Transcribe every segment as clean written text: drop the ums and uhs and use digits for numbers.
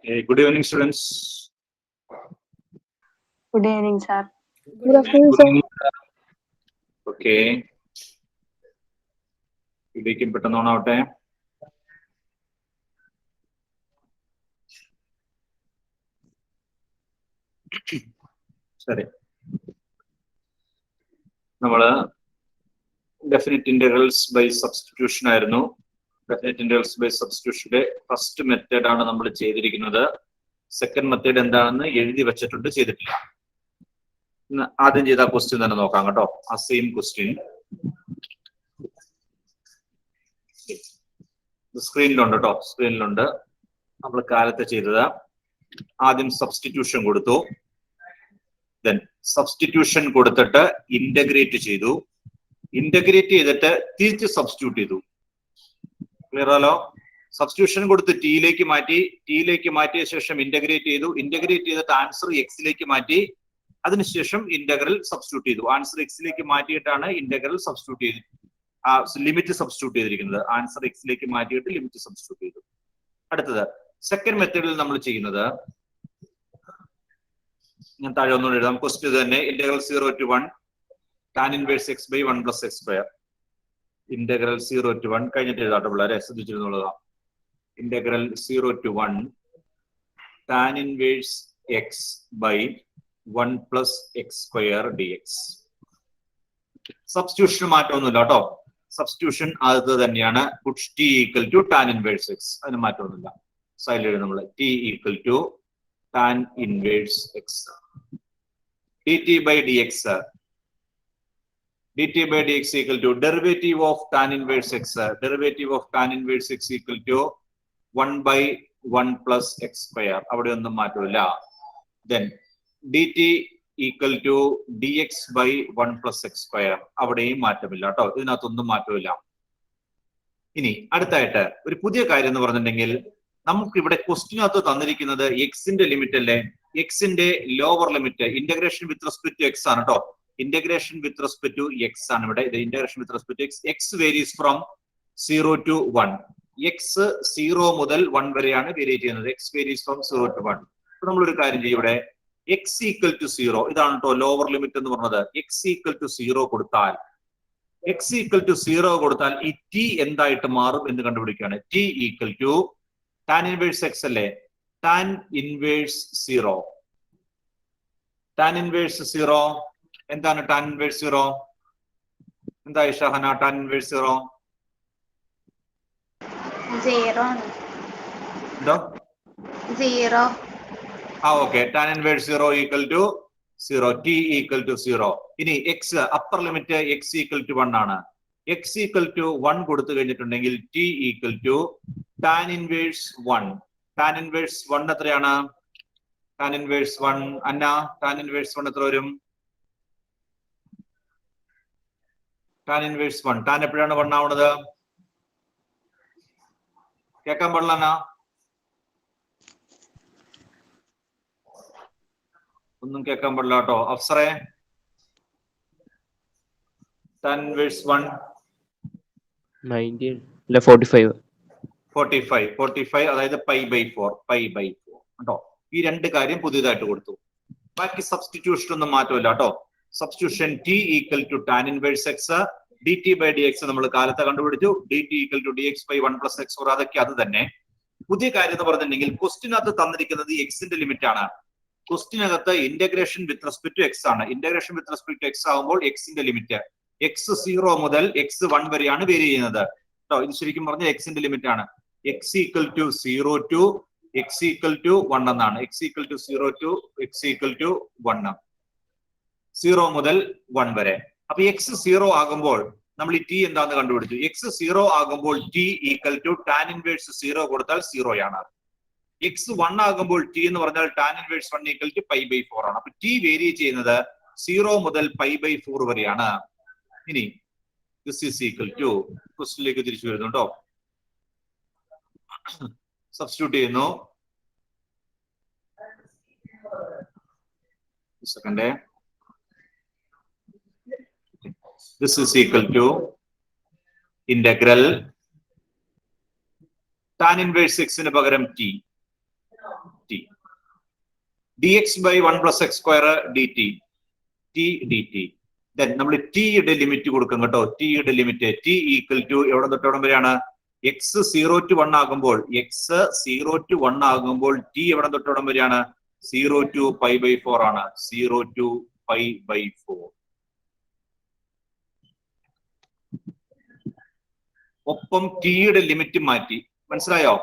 Good evening, students. Good evening, sir. Good afternoon, Good sir. evening. Okay. ഇതിലേക്ക് പെട്ടെന്നോണാവട്ടെ. ശരി, നമ്മള് ഡെഫിനിറ്റ് ഇന്റഗ്രൽസ് ബൈ സബ്സ്റ്റിറ്റ്യൂഷൻ ആയിരുന്നു. Definite integrals by സബ്സ്റ്റിറ്റ്യൂഷന്റെ first method ആണ് നമ്മൾ ചെയ്തിരിക്കുന്നത്. സെക്കൻഡ് മെത്തേഡ് എന്താണെന്ന് എഴുതി വെച്ചിട്ടുണ്ട്, ചെയ്തിട്ടില്ല. ആദ്യം ചെയ്ത ക്വസ്റ്റ്യൻ തന്നെ നോക്കാം കേട്ടോ. ആ സെയിം ക്വസ്റ്റ്യൻ സ്ക്രീനിലുണ്ട് കേട്ടോ, സ്ക്രീനിലുണ്ട്. നമ്മൾ കാലത്ത് ചെയ്തത് ആദ്യം സബ്സ്റ്റിറ്റ്യൂഷൻ കൊടുത്തു, ദെൻ സബ്സ്റ്റിറ്റ്യൂഷൻ കൊടുത്തിട്ട് ഇന്റഗ്രേറ്റ് ചെയ്തു, ഇന്റഗ്രേറ്റ് ചെയ്തിട്ട് തിരിച്ച് സബ്സ്റ്റിറ്റ്യൂട്ട് ചെയ്തു. ക്ലിയർ ആലോ? സബ്സ്റ്റിറ്റ്യൂഷൻ കൊടുത്ത് ടിയിലേക്ക് മാറ്റി, ടിയിലേക്ക് മാറ്റിയ ശേഷം ഇന്റഗ്രേറ്റ് ചെയ്തു, ഇന്റഗ്രേറ്റ് ചെയ്തിട്ട് ആൻസർ എക്സിലേക്ക് മാറ്റി, അതിനുശേഷം ഇന്റഗ്രൽ സബ്സ്റ്റിറ്റ്യൂട്ട് ചെയ്തു. ആൻസർ എക്സിലേക്ക് മാറ്റിയിട്ടാണ് ഇന്റഗ്രൽ സബ്സ്റ്റിറ്റ്യൂട്ട് ചെയ്ത് ലിമിറ്റ് സബ്സ്റ്റിറ്റ്യൂട്ട് ചെയ്തിരിക്കുന്നത്. ആൻസർ എക്സിലേക്ക് മാറ്റിയിട്ട് ലിമിറ്റ് സബ്സ്റ്റിറ്റ്യൂട്ട് ചെയ്തു. അടുത്തത് സെക്കൻഡ് മെത്തേഡിൽ നമ്മൾ ചെയ്യുന്നത്, ഞാൻ താഴെ ഒന്നുകൂടി എഴുതാം. ക്വസ്റ്റ്യൻ തന്നെ, integral 0 to 1 tan inverse x by 1 plus x square. Integral 0 to 1 കഴിഞ്ഞിട്ട് എഴുതാട്ടോ പിള്ളേരെ, ശ്രദ്ധിച്ചിരുന്നുള്ളതാ. Integral 0 to 1 tan inverse x by 1 plus x square dx. Substitution മാറ്റമൊന്നുമില്ല കേട്ടോ. സബ്സ്റ്റിറ്റ്യൂഷൻ അത് തന്നെയാണ്. Puttu t equal to tan inverse x, അതിന് മാറ്റമൊന്നുമില്ല. സൈഡിൽ എഴുതും നമ്മൾ t equal to tan inverse x. dt by dx, dt by dx equal to derivative of tan inverse x, derivative of tan inverse x equal to 1 by 1 plus x square, അവിടെ ഒന്നും മാറ്റമില്ല. then dt equal to dx by 1 plus x square, അവിടെയും മാറ്റമില്ല കേട്ടോ. ഇതിനകത്തൊന്നും മാറ്റമില്ല. ഇനി അടുത്തായിട്ട് ഒരു പുതിയ കാര്യം എന്ന് പറഞ്ഞിട്ടുണ്ടെങ്കിൽ, നമുക്ക് ഇവിടെ ക്വസ്റ്റിനകത്ത് തന്നിരിക്കുന്നത് എക്സിന്റെ ലിമിറ്റ് അല്ലേ, എക്സിന്റെ lower limit integration with respect to X ആണ് കേട്ടോ. Integration with respect to X ആണ് ഇവിടെ. ഇത് integration with respect to x. X varies from 0 to 1. X 0 മുതൽ 1 വരെയാണ് വേരി ചെയ്യുന്നത്. X varies from 0 to 1. അപ്പൊ നമ്മളൊരു കാര്യം ചെയ്യും, ഇവിടെ എക്സ് ഈക്വൽ ടു 0, ഇതാണ് കേട്ടോ ലോവർ ലിമിറ്റ് എന്ന് പറഞ്ഞത്. എക്സ് ഈക്വൽ ടു 0 കൊടുത്താൽ, എക്സ് ഈക്വൽ ടു 0 കൊടുത്താൽ ഈ ടി എന്തായിട്ട് മാറും എന്ന് കണ്ടുപിടിക്കുകയാണ്. T equal to tan inverse x അല്ലേ, tan inverse 0. tan inverse 0 എന്താണ്? tan inverse 0 എന്താ ഷഹന? tan inverse 0 0. എന്തോ? 0. Okay. tan inverse 0 equal to 0, t equal to 0. ഇനി x upper limit x equal to 1 ആണ്. x equal to 1 കൊടുത്തു കഴിഞ്ഞിട്ടുണ്ടെങ്കിൽ t equal to tan inverse 1. tan inverse 1 എത്രയാണ്? tan inverse 1 അന്ന, tan inverse 1 എത്ര വരും? tan inverse 1, tan എപ്പോഴാണ് 1 ആവുന്നത്? കേൾക്കാൻ പാടില്ല, ഒന്നും കേൾക്കാൻ പാടില്ല കേട്ടോ. അഫ്സറേ, tan inverse 1 90 അല്ല 45. 45, അതായത് പൈ ബൈ 4 കേട്ടോ. ഈ രണ്ട് കാര്യം പുതിയതായിട്ട് കൊടുത്തു. ബാക്കി സബ്സ്റ്റിറ്റ്യൂഷൻ ഒന്നും മാറ്റമില്ല കേട്ടോ. Substitution t equal to tan inverse x, dt by dx നമ്മൾ കാലത്ത് കണ്ടുപിടിച്ചു. dt equal to dx by 1 plus x, അതൊക്കെ അത് തന്നെ. പുതിയ കാര്യം എന്ന് പറഞ്ഞിട്ടുണ്ടെങ്കിൽ, ക്വസ്റ്റിനകത്ത് തന്നിരിക്കുന്നത് എക്സിന്റെ ലിമിറ്റ് ആണ്. ക്വസ്റ്റിനകത്ത് integration with respect to X ആണ്. Integration with respect to X ആകുമ്പോൾ എക്സിന്റെ ലിമിറ്റ് എക്സ് 0 മുതൽ എക്സ് 1 വരെയാണ് വേരി ചെയ്യുന്നത് കേട്ടോ. ഇത് ശരിക്കും പറഞ്ഞാൽ എക്സിന്റെ ലിമിറ്റ് ആണ്. X equal to 0 to x equal to 1 എന്നാണ്. X equal to 0 to x equal to 1, 0 മുതൽ 1 വരെ. അപ്പൊ എക്സ് 0 ആകുമ്പോൾ നമ്മൾ ഈ ടി എന്താന്ന് കണ്ടുപിടിച്ചു. എക്സ് 0 ആകുമ്പോൾ T equal to tan inverse 0 കൊടുത്താൽ 0 ആണ്. എക്സ് 1 ആകുമ്പോൾ ടി എന്ന് പറഞ്ഞാൽ tan inverse 1 equal to pi by 4 ആണ്. അപ്പൊ ടി വേരി ചെയ്യുന്നത് 0 മുതൽ പൈ ബൈ 4 വരെയാണ്. ഇനി this is equal to, ക്വസ്റ്റിനിലേക്ക് തിരിച്ചു വരുന്നു കേട്ടോ. സബ്സ്റ്റിറ്റ്യൂട്ട് ചെയ്യുന്നു. Second, this is equal to integral tan inverse x ന് പകരം t, dx by 1 plus x square dt t dt. Then നമ്മൾ t യുടെ ലിമിറ്റ് കൊടുക്കും കേട്ടോ. t യുടെ ലിമിറ്റ് t ഈക്വൽ ടു എവിടെ തൊട്ട് എവിടെ വരെയാണ്? x 0 to 1 ആകുമ്പോൾ t എവിടെ തൊട്ട് എവിടെ വരെയാണ്? 0 to pi by 4 ആണ്. 0 to pi by 4. ഒപ്പം t യുടെ ലിമിറ്റ് മാറ്റി. മനസ്സിലായോ?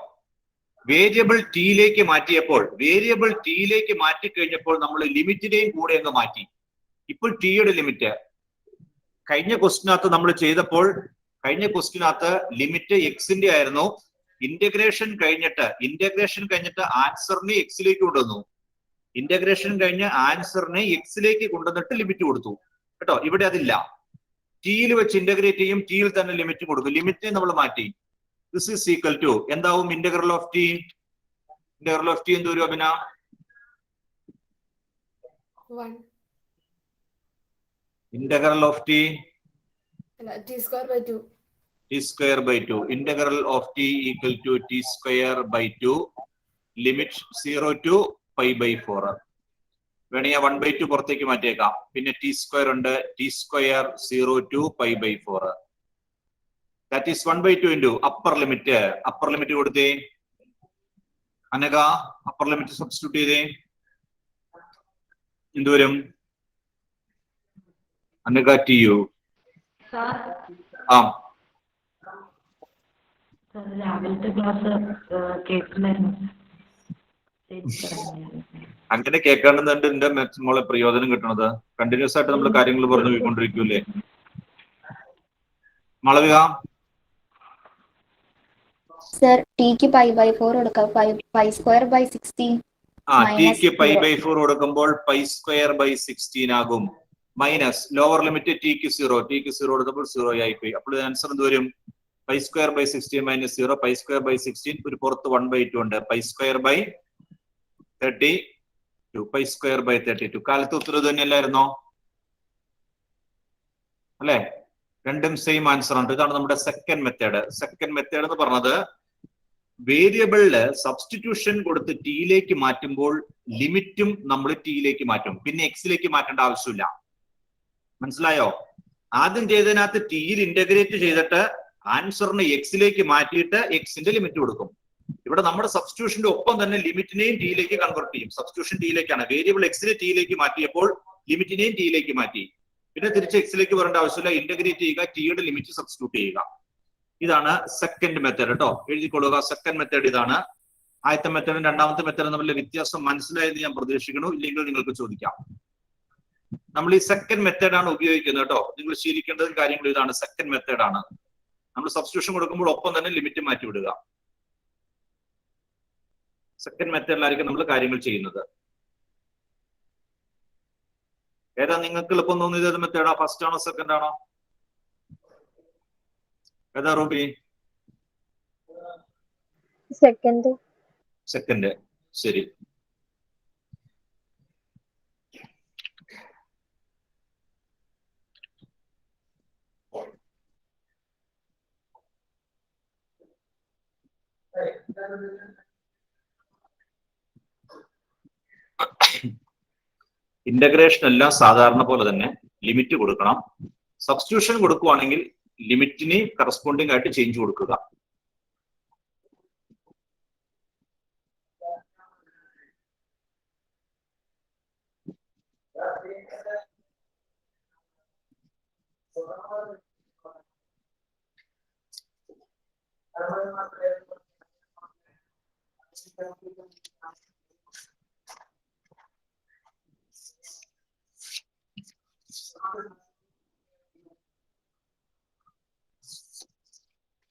വേരിയബിൾ ടിയിലേക്ക് മാറ്റി കഴിഞ്ഞപ്പോൾ നമ്മൾ ലിമിറ്റിനെയും കൂടെ അങ്ങ് മാറ്റി. ഇപ്പോൾ ടിയുടെ ലിമിറ്റ് കഴിഞ്ഞ ക്വസ്റ്റിനകത്ത് നമ്മൾ ചെയ്തപ്പോൾ ലിമിറ്റ് എക്സിന്റെ ആയിരുന്നു. ഇന്റഗ്രേഷൻ കഴിഞ്ഞിട്ട് ആൻസറിനെ എക്സിലേക്ക് കൊണ്ടുവന്നു. എക്സിലേക്ക് കൊണ്ടുവന്നിട്ട് ലിമിറ്റ് കൊടുത്തു കേട്ടോ. ഇവിടെ അതില്ല. ടിയിൽ വെച്ച് ഇന്റഗ്രേറ്റ് ചെയ്യും, ടിയിൽ തന്നെ ലിമിറ്റ് കൊടുക്കും. ലിമിറ്റിനെ നമ്മൾ മാറ്റി. This is equal to എന്താവും? ഇന്റഗ്രൽ ഓഫ് ടി എന്ത് വരും അഭിന? 1. Integral of T T square by 2. t square by 2. Integral of t equal to t square by 2. Limit 0 to pi by 4. വേണമെങ്കിൽ 1 by 2 പുറത്തേക്ക് മാറ്റിയേക്കാം. പിന്നെ t square ഉണ്ട്. t square 0 to pi by 4. That is 1 by 2 into upper limit. Upper limit കൊടുത്തേ അനക. upper limit substitute ചെയ്തേ എന്ത് വരും? അനക tu. ആ രാവിലത്തെ ക്ലാസ് കേട്ടില്ലായിരുന്നു. അങ്ങനെ കേൾക്കാണ്ടെന്നുണ്ട് എന്റെ മോളെ പ്രയോജനം കിട്ടണത്. കണ്ടിന്യൂസ് ആയിട്ട് നമ്മൾ കാര്യങ്ങൾ പറഞ്ഞു പോയിക്കൊണ്ടിരിക്കൂലേ മാളവിക? സർ ടിക്ക് പൈ ബൈ 4 കൊടുക്കാം. Pi square by 16. ടിക്ക് പൈ ബൈ 4 കൊടുക്കുമ്പോൾ പൈ സ്ക്വയർ ബൈ 16 ആകും. മൈനസ് ലോവർ ലിമിറ്റ് ടിക്ക് 0 കൊടുത്തപ്പോൾ 0 ആയിപ്പോയി. അപ്പോൾ ആൻസർ എന്ത് വരും? Pi square by 16 minus 0. Pi square by 16 ഒരു പുറത്ത് 1 by 2 ഉണ്ട്. Pi square by 32. Pi square by 32. കാലത്ത് ഉത്തരം തന്നെയല്ലായിരുന്നോ? അല്ലെ? രണ്ടും സെയിം ആൻസർ ഉണ്ട്. ഇതാണ് നമ്മുടെ സെക്കൻഡ് മെത്തേഡ്. എന്ന് പറഞ്ഞത് വേരിയബിളില് സബ്സ്റ്റിറ്റ്യൂഷൻ കൊടുത്ത് ടിയിലേക്ക് മാറ്റുമ്പോൾ ലിമിറ്റും നമ്മൾ ടിയിലേക്ക് മാറ്റും. പിന്നെ എക്സിലേക്ക് മാറ്റേണ്ട ആവശ്യമില്ല. മനസ്സിലായോ? ആദ്യം ചെയ്തതിനകത്ത് ടിയിൽ ഇന്റഗ്രേറ്റ് ചെയ്തിട്ട് ആൻസറിനെ എക്സിലേക്ക് മാറ്റിയിട്ട് എക്സിന്റെ ലിമിറ്റ് കൊടുക്കും. ഇവിടെ നമ്മുടെ സബ്സ്റ്റിറ്റ്യൂഷന്റെ ഒപ്പം തന്നെ ലിമിറ്റിനെയും ടിയിലേക്ക് കൺവെർട്ട് ചെയ്യും. സബ്സ്റ്റിറ്റ്യൂഷൻ ടിയിലേക്കാണ്. വേരിയബിൾ എക്സിനെ ടിയിലേക്ക് മാറ്റിയപ്പോൾ ലിമിറ്റിനെയും ടിയിലേക്ക് മാറ്റി. പിന്നെ തിരിച്ച് എക്സിലേക്ക് വരേണ്ട ആവശ്യമില്ല. ഇന്റഗ്രേറ്റ് ചെയ്യുക, ടിയുടെ ലിമിറ്റ് സബ്സ്റ്റിറ്റ്യൂട്ട് ചെയ്യുക. ഇതാണ് സെക്കൻഡ് മെത്തേഡ് കേട്ടോ. എഴുതിക്കൊള്ളുക. സെക്കൻഡ് മെത്തേഡ് ഇതാണ്. ആദ്യത്തെ മെത്തേഡും രണ്ടാമത്തെ മെത്തേഡും തമ്മിലുള്ള വ്യത്യാസം മനസ്സിലായെന്ന് ഞാൻ പ്രതീക്ഷിക്കുന്നു. ഇല്ലെങ്കിൽ നിങ്ങൾക്ക് ചോദിക്കാം. നമ്മൾ ഈ സെക്കൻഡ് മെത്തേഡാണ് ഉപയോഗിക്കുന്നത് കേട്ടോ. നിങ്ങൾ ശീലിക്കേണ്ടത് കാര്യങ്ങൾ ഇതാണ്. സെക്കൻഡ് മെത്തേഡാണ്. നമ്മൾ സബ്സ്റ്റിറ്റ്യൂഷൻ കൊടുക്കുമ്പോൾ ഒപ്പം തന്നെ ലിമിറ്റ് മാറ്റി വിടുക. സെക്കൻഡ് മെത്തേഡിലായിരിക്കും നമ്മൾ കാര്യങ്ങൾ ചെയ്യുന്നത്. ഏതാ നിങ്ങൾക്ക് എളുപ്പം തോന്നിയത്? ഏത് മെത്തേഡാ? ഫസ്റ്റ് ആണോ സെക്കൻഡ് ആണോ? ഏതാ റൂബി? സെക്കൻഡ്. ശരി. ഇന്റഗ്രേഷൻ എല്ലാം സാധാരണ പോലെ തന്നെ ലിമിറ്റ് കൊടുക്കണം. സബ്സ്റ്റിറ്റ്യൂഷൻ കൊടുക്കുവാണെങ്കിൽ ലിമിറ്റിന് കറസ്പോണ്ടിങ് ആയിട്ട് ചേഞ്ച് കൊടുക്കുക.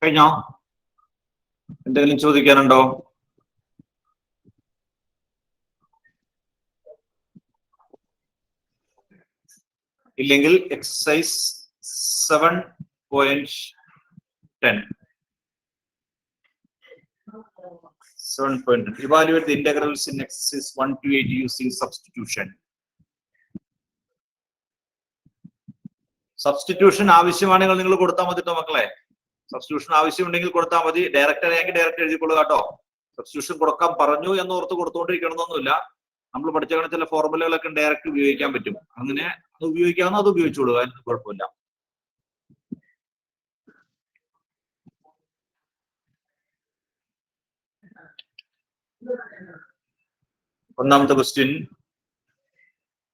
കഴിഞ്ഞോ? എന്തെങ്കിലും ചോദിക്കാനുണ്ടോ? ഇല്ലെങ്കിൽ exercise 7.10. 7.10. Evaluate the integrals in exercise 1 to 8 using substitution. Substitution ആവശ്യമാണെങ്കിൽ നിങ്ങൾ കൊടുത്താൽ മതി കേട്ടോ മക്കളെ. സബ്സ്റ്റിറ്റ്യൂഷൻ ആവശ്യമുണ്ടെങ്കിൽ കൊടുത്താൽ മതി. ഡയറക്റ്റ് ആണെങ്കിൽ ഡയറക്റ്റ് എഴുതിക്കൊള്ളുക കേട്ടോ. സബ്സ്റ്റിറ്റ്യൂഷൻ കൊടുക്കാൻ പറഞ്ഞു എന്നോർത്ത് കൊടുത്തുകൊണ്ടിരിക്കണമെന്നൊന്നുമില്ല. നമ്മൾ പഠിച്ച ചില ഫോർമുലകളൊക്കെ ഡയറക്റ്റ് ഉപയോഗിക്കാൻ പറ്റും. അങ്ങനെ അത് ഉപയോഗിക്കാവുന്ന അത് ഉപയോഗിച്ചോളൂ, അതിന് കുഴപ്പമില്ല. ഒന്നാമത്തെ question,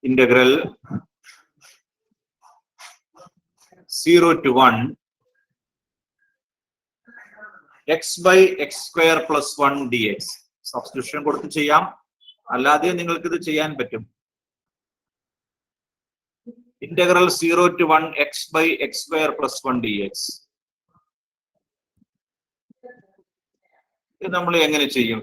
integral 0 to 1 x by x square plus 1 dx. Substitution കൊടുത്ത് ചെയ്യാം, അല്ലാതെ നിങ്ങൾക്ക് ഇത് ചെയ്യാൻ പറ്റും. Integral 0 to 1 x by x square plus 1 dx. ഇത് നമ്മൾ എങ്ങനെ ചെയ്യും?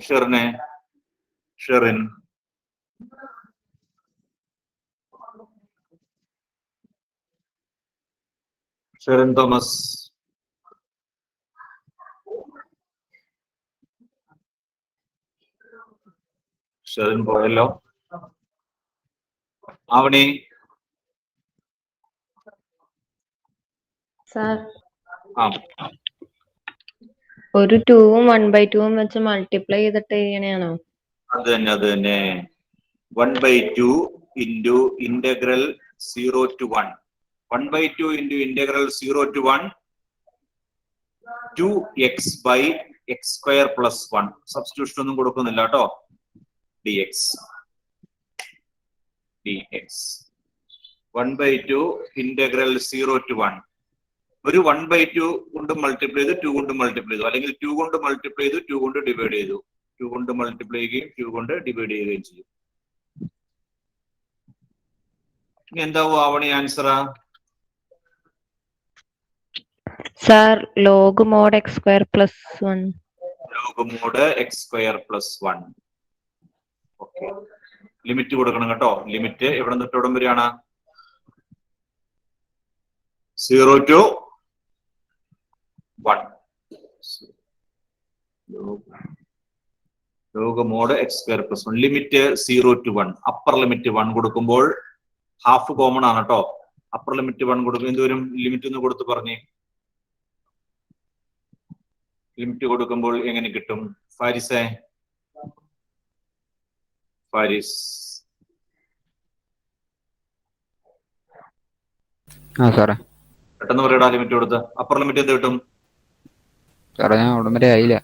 ഷെറിൻ തോമസ്, ഷെറിൻ പോയല്ലോ. ആവണി, സാർ ആ ഒരു 2ഉം 1/2 വെച്ച് മൾട്ടിപ്ലൈ ചെയ്തിട്ട് ചെയ്യണയാണോ? അത് തന്നെ 1/2 into integral 0 to 1. 1/2 into integral 0 to 1 2x by x square plus 1. Substitution ഒന്നും കൊടുക്കുന്നില്ല കേട്ടോ. dx 1/2 integral 0 to 1. ഒരു 1/2 കൊണ്ട് മൾട്ടിപ്ലൈ ചെയ്ത് 2 കൊണ്ട് മൾട്ടിപ്ലൈ ചെയ്തു, അല്ലെങ്കിൽ 2 കൊണ്ട് മൾട്ടിപ്ലൈ ചെയ്തു 2 കൊണ്ട് ഡിവൈഡ് ചെയ്തു. 2 കൊണ്ട് മൾട്ടിപ്ലൈ ചെയ്യുകയും 2 കൊണ്ട് ഡിവൈഡ് ചെയ്യുകയും ചെയ്യും. ഇനി എന്താവും Avani answer? Sir log mode x square plus 1. Log mode x square plus 1. Okay, limit കൊടുക്കണം കേട്ടോ. ലിമിറ്റ് എവിടെ നിന്ന് എവിടം വരെയാണ്? 0 to 1. Log mode x square plus 1. Limit 0 to 1. Upper limit 1 കൊടുക്കുമ്പോൾ ഹാഫ് കോമൺ ആണ് കേട്ടോ. അപ്പർ ലിമിറ്റ് 1 കൊടുക്കും. എന്തോരും ലിമിറ്റ് ഒന്ന് കൊടുത്ത് പറഞ്ഞേ. ലിമിറ്റ് കൊടുക്കുമ്പോൾ എങ്ങനെ കിട്ടും? ഫാരിസ് സാറേ പെട്ടെന്ന് പറയടാ. ലിമിറ്റ് കൊടുത്ത് അപ്പർ ലിമിറ്റ് എന്ത് കിട്ടും? സാറേ ഞാൻ ഉടൻ വരെ ആയില്ല.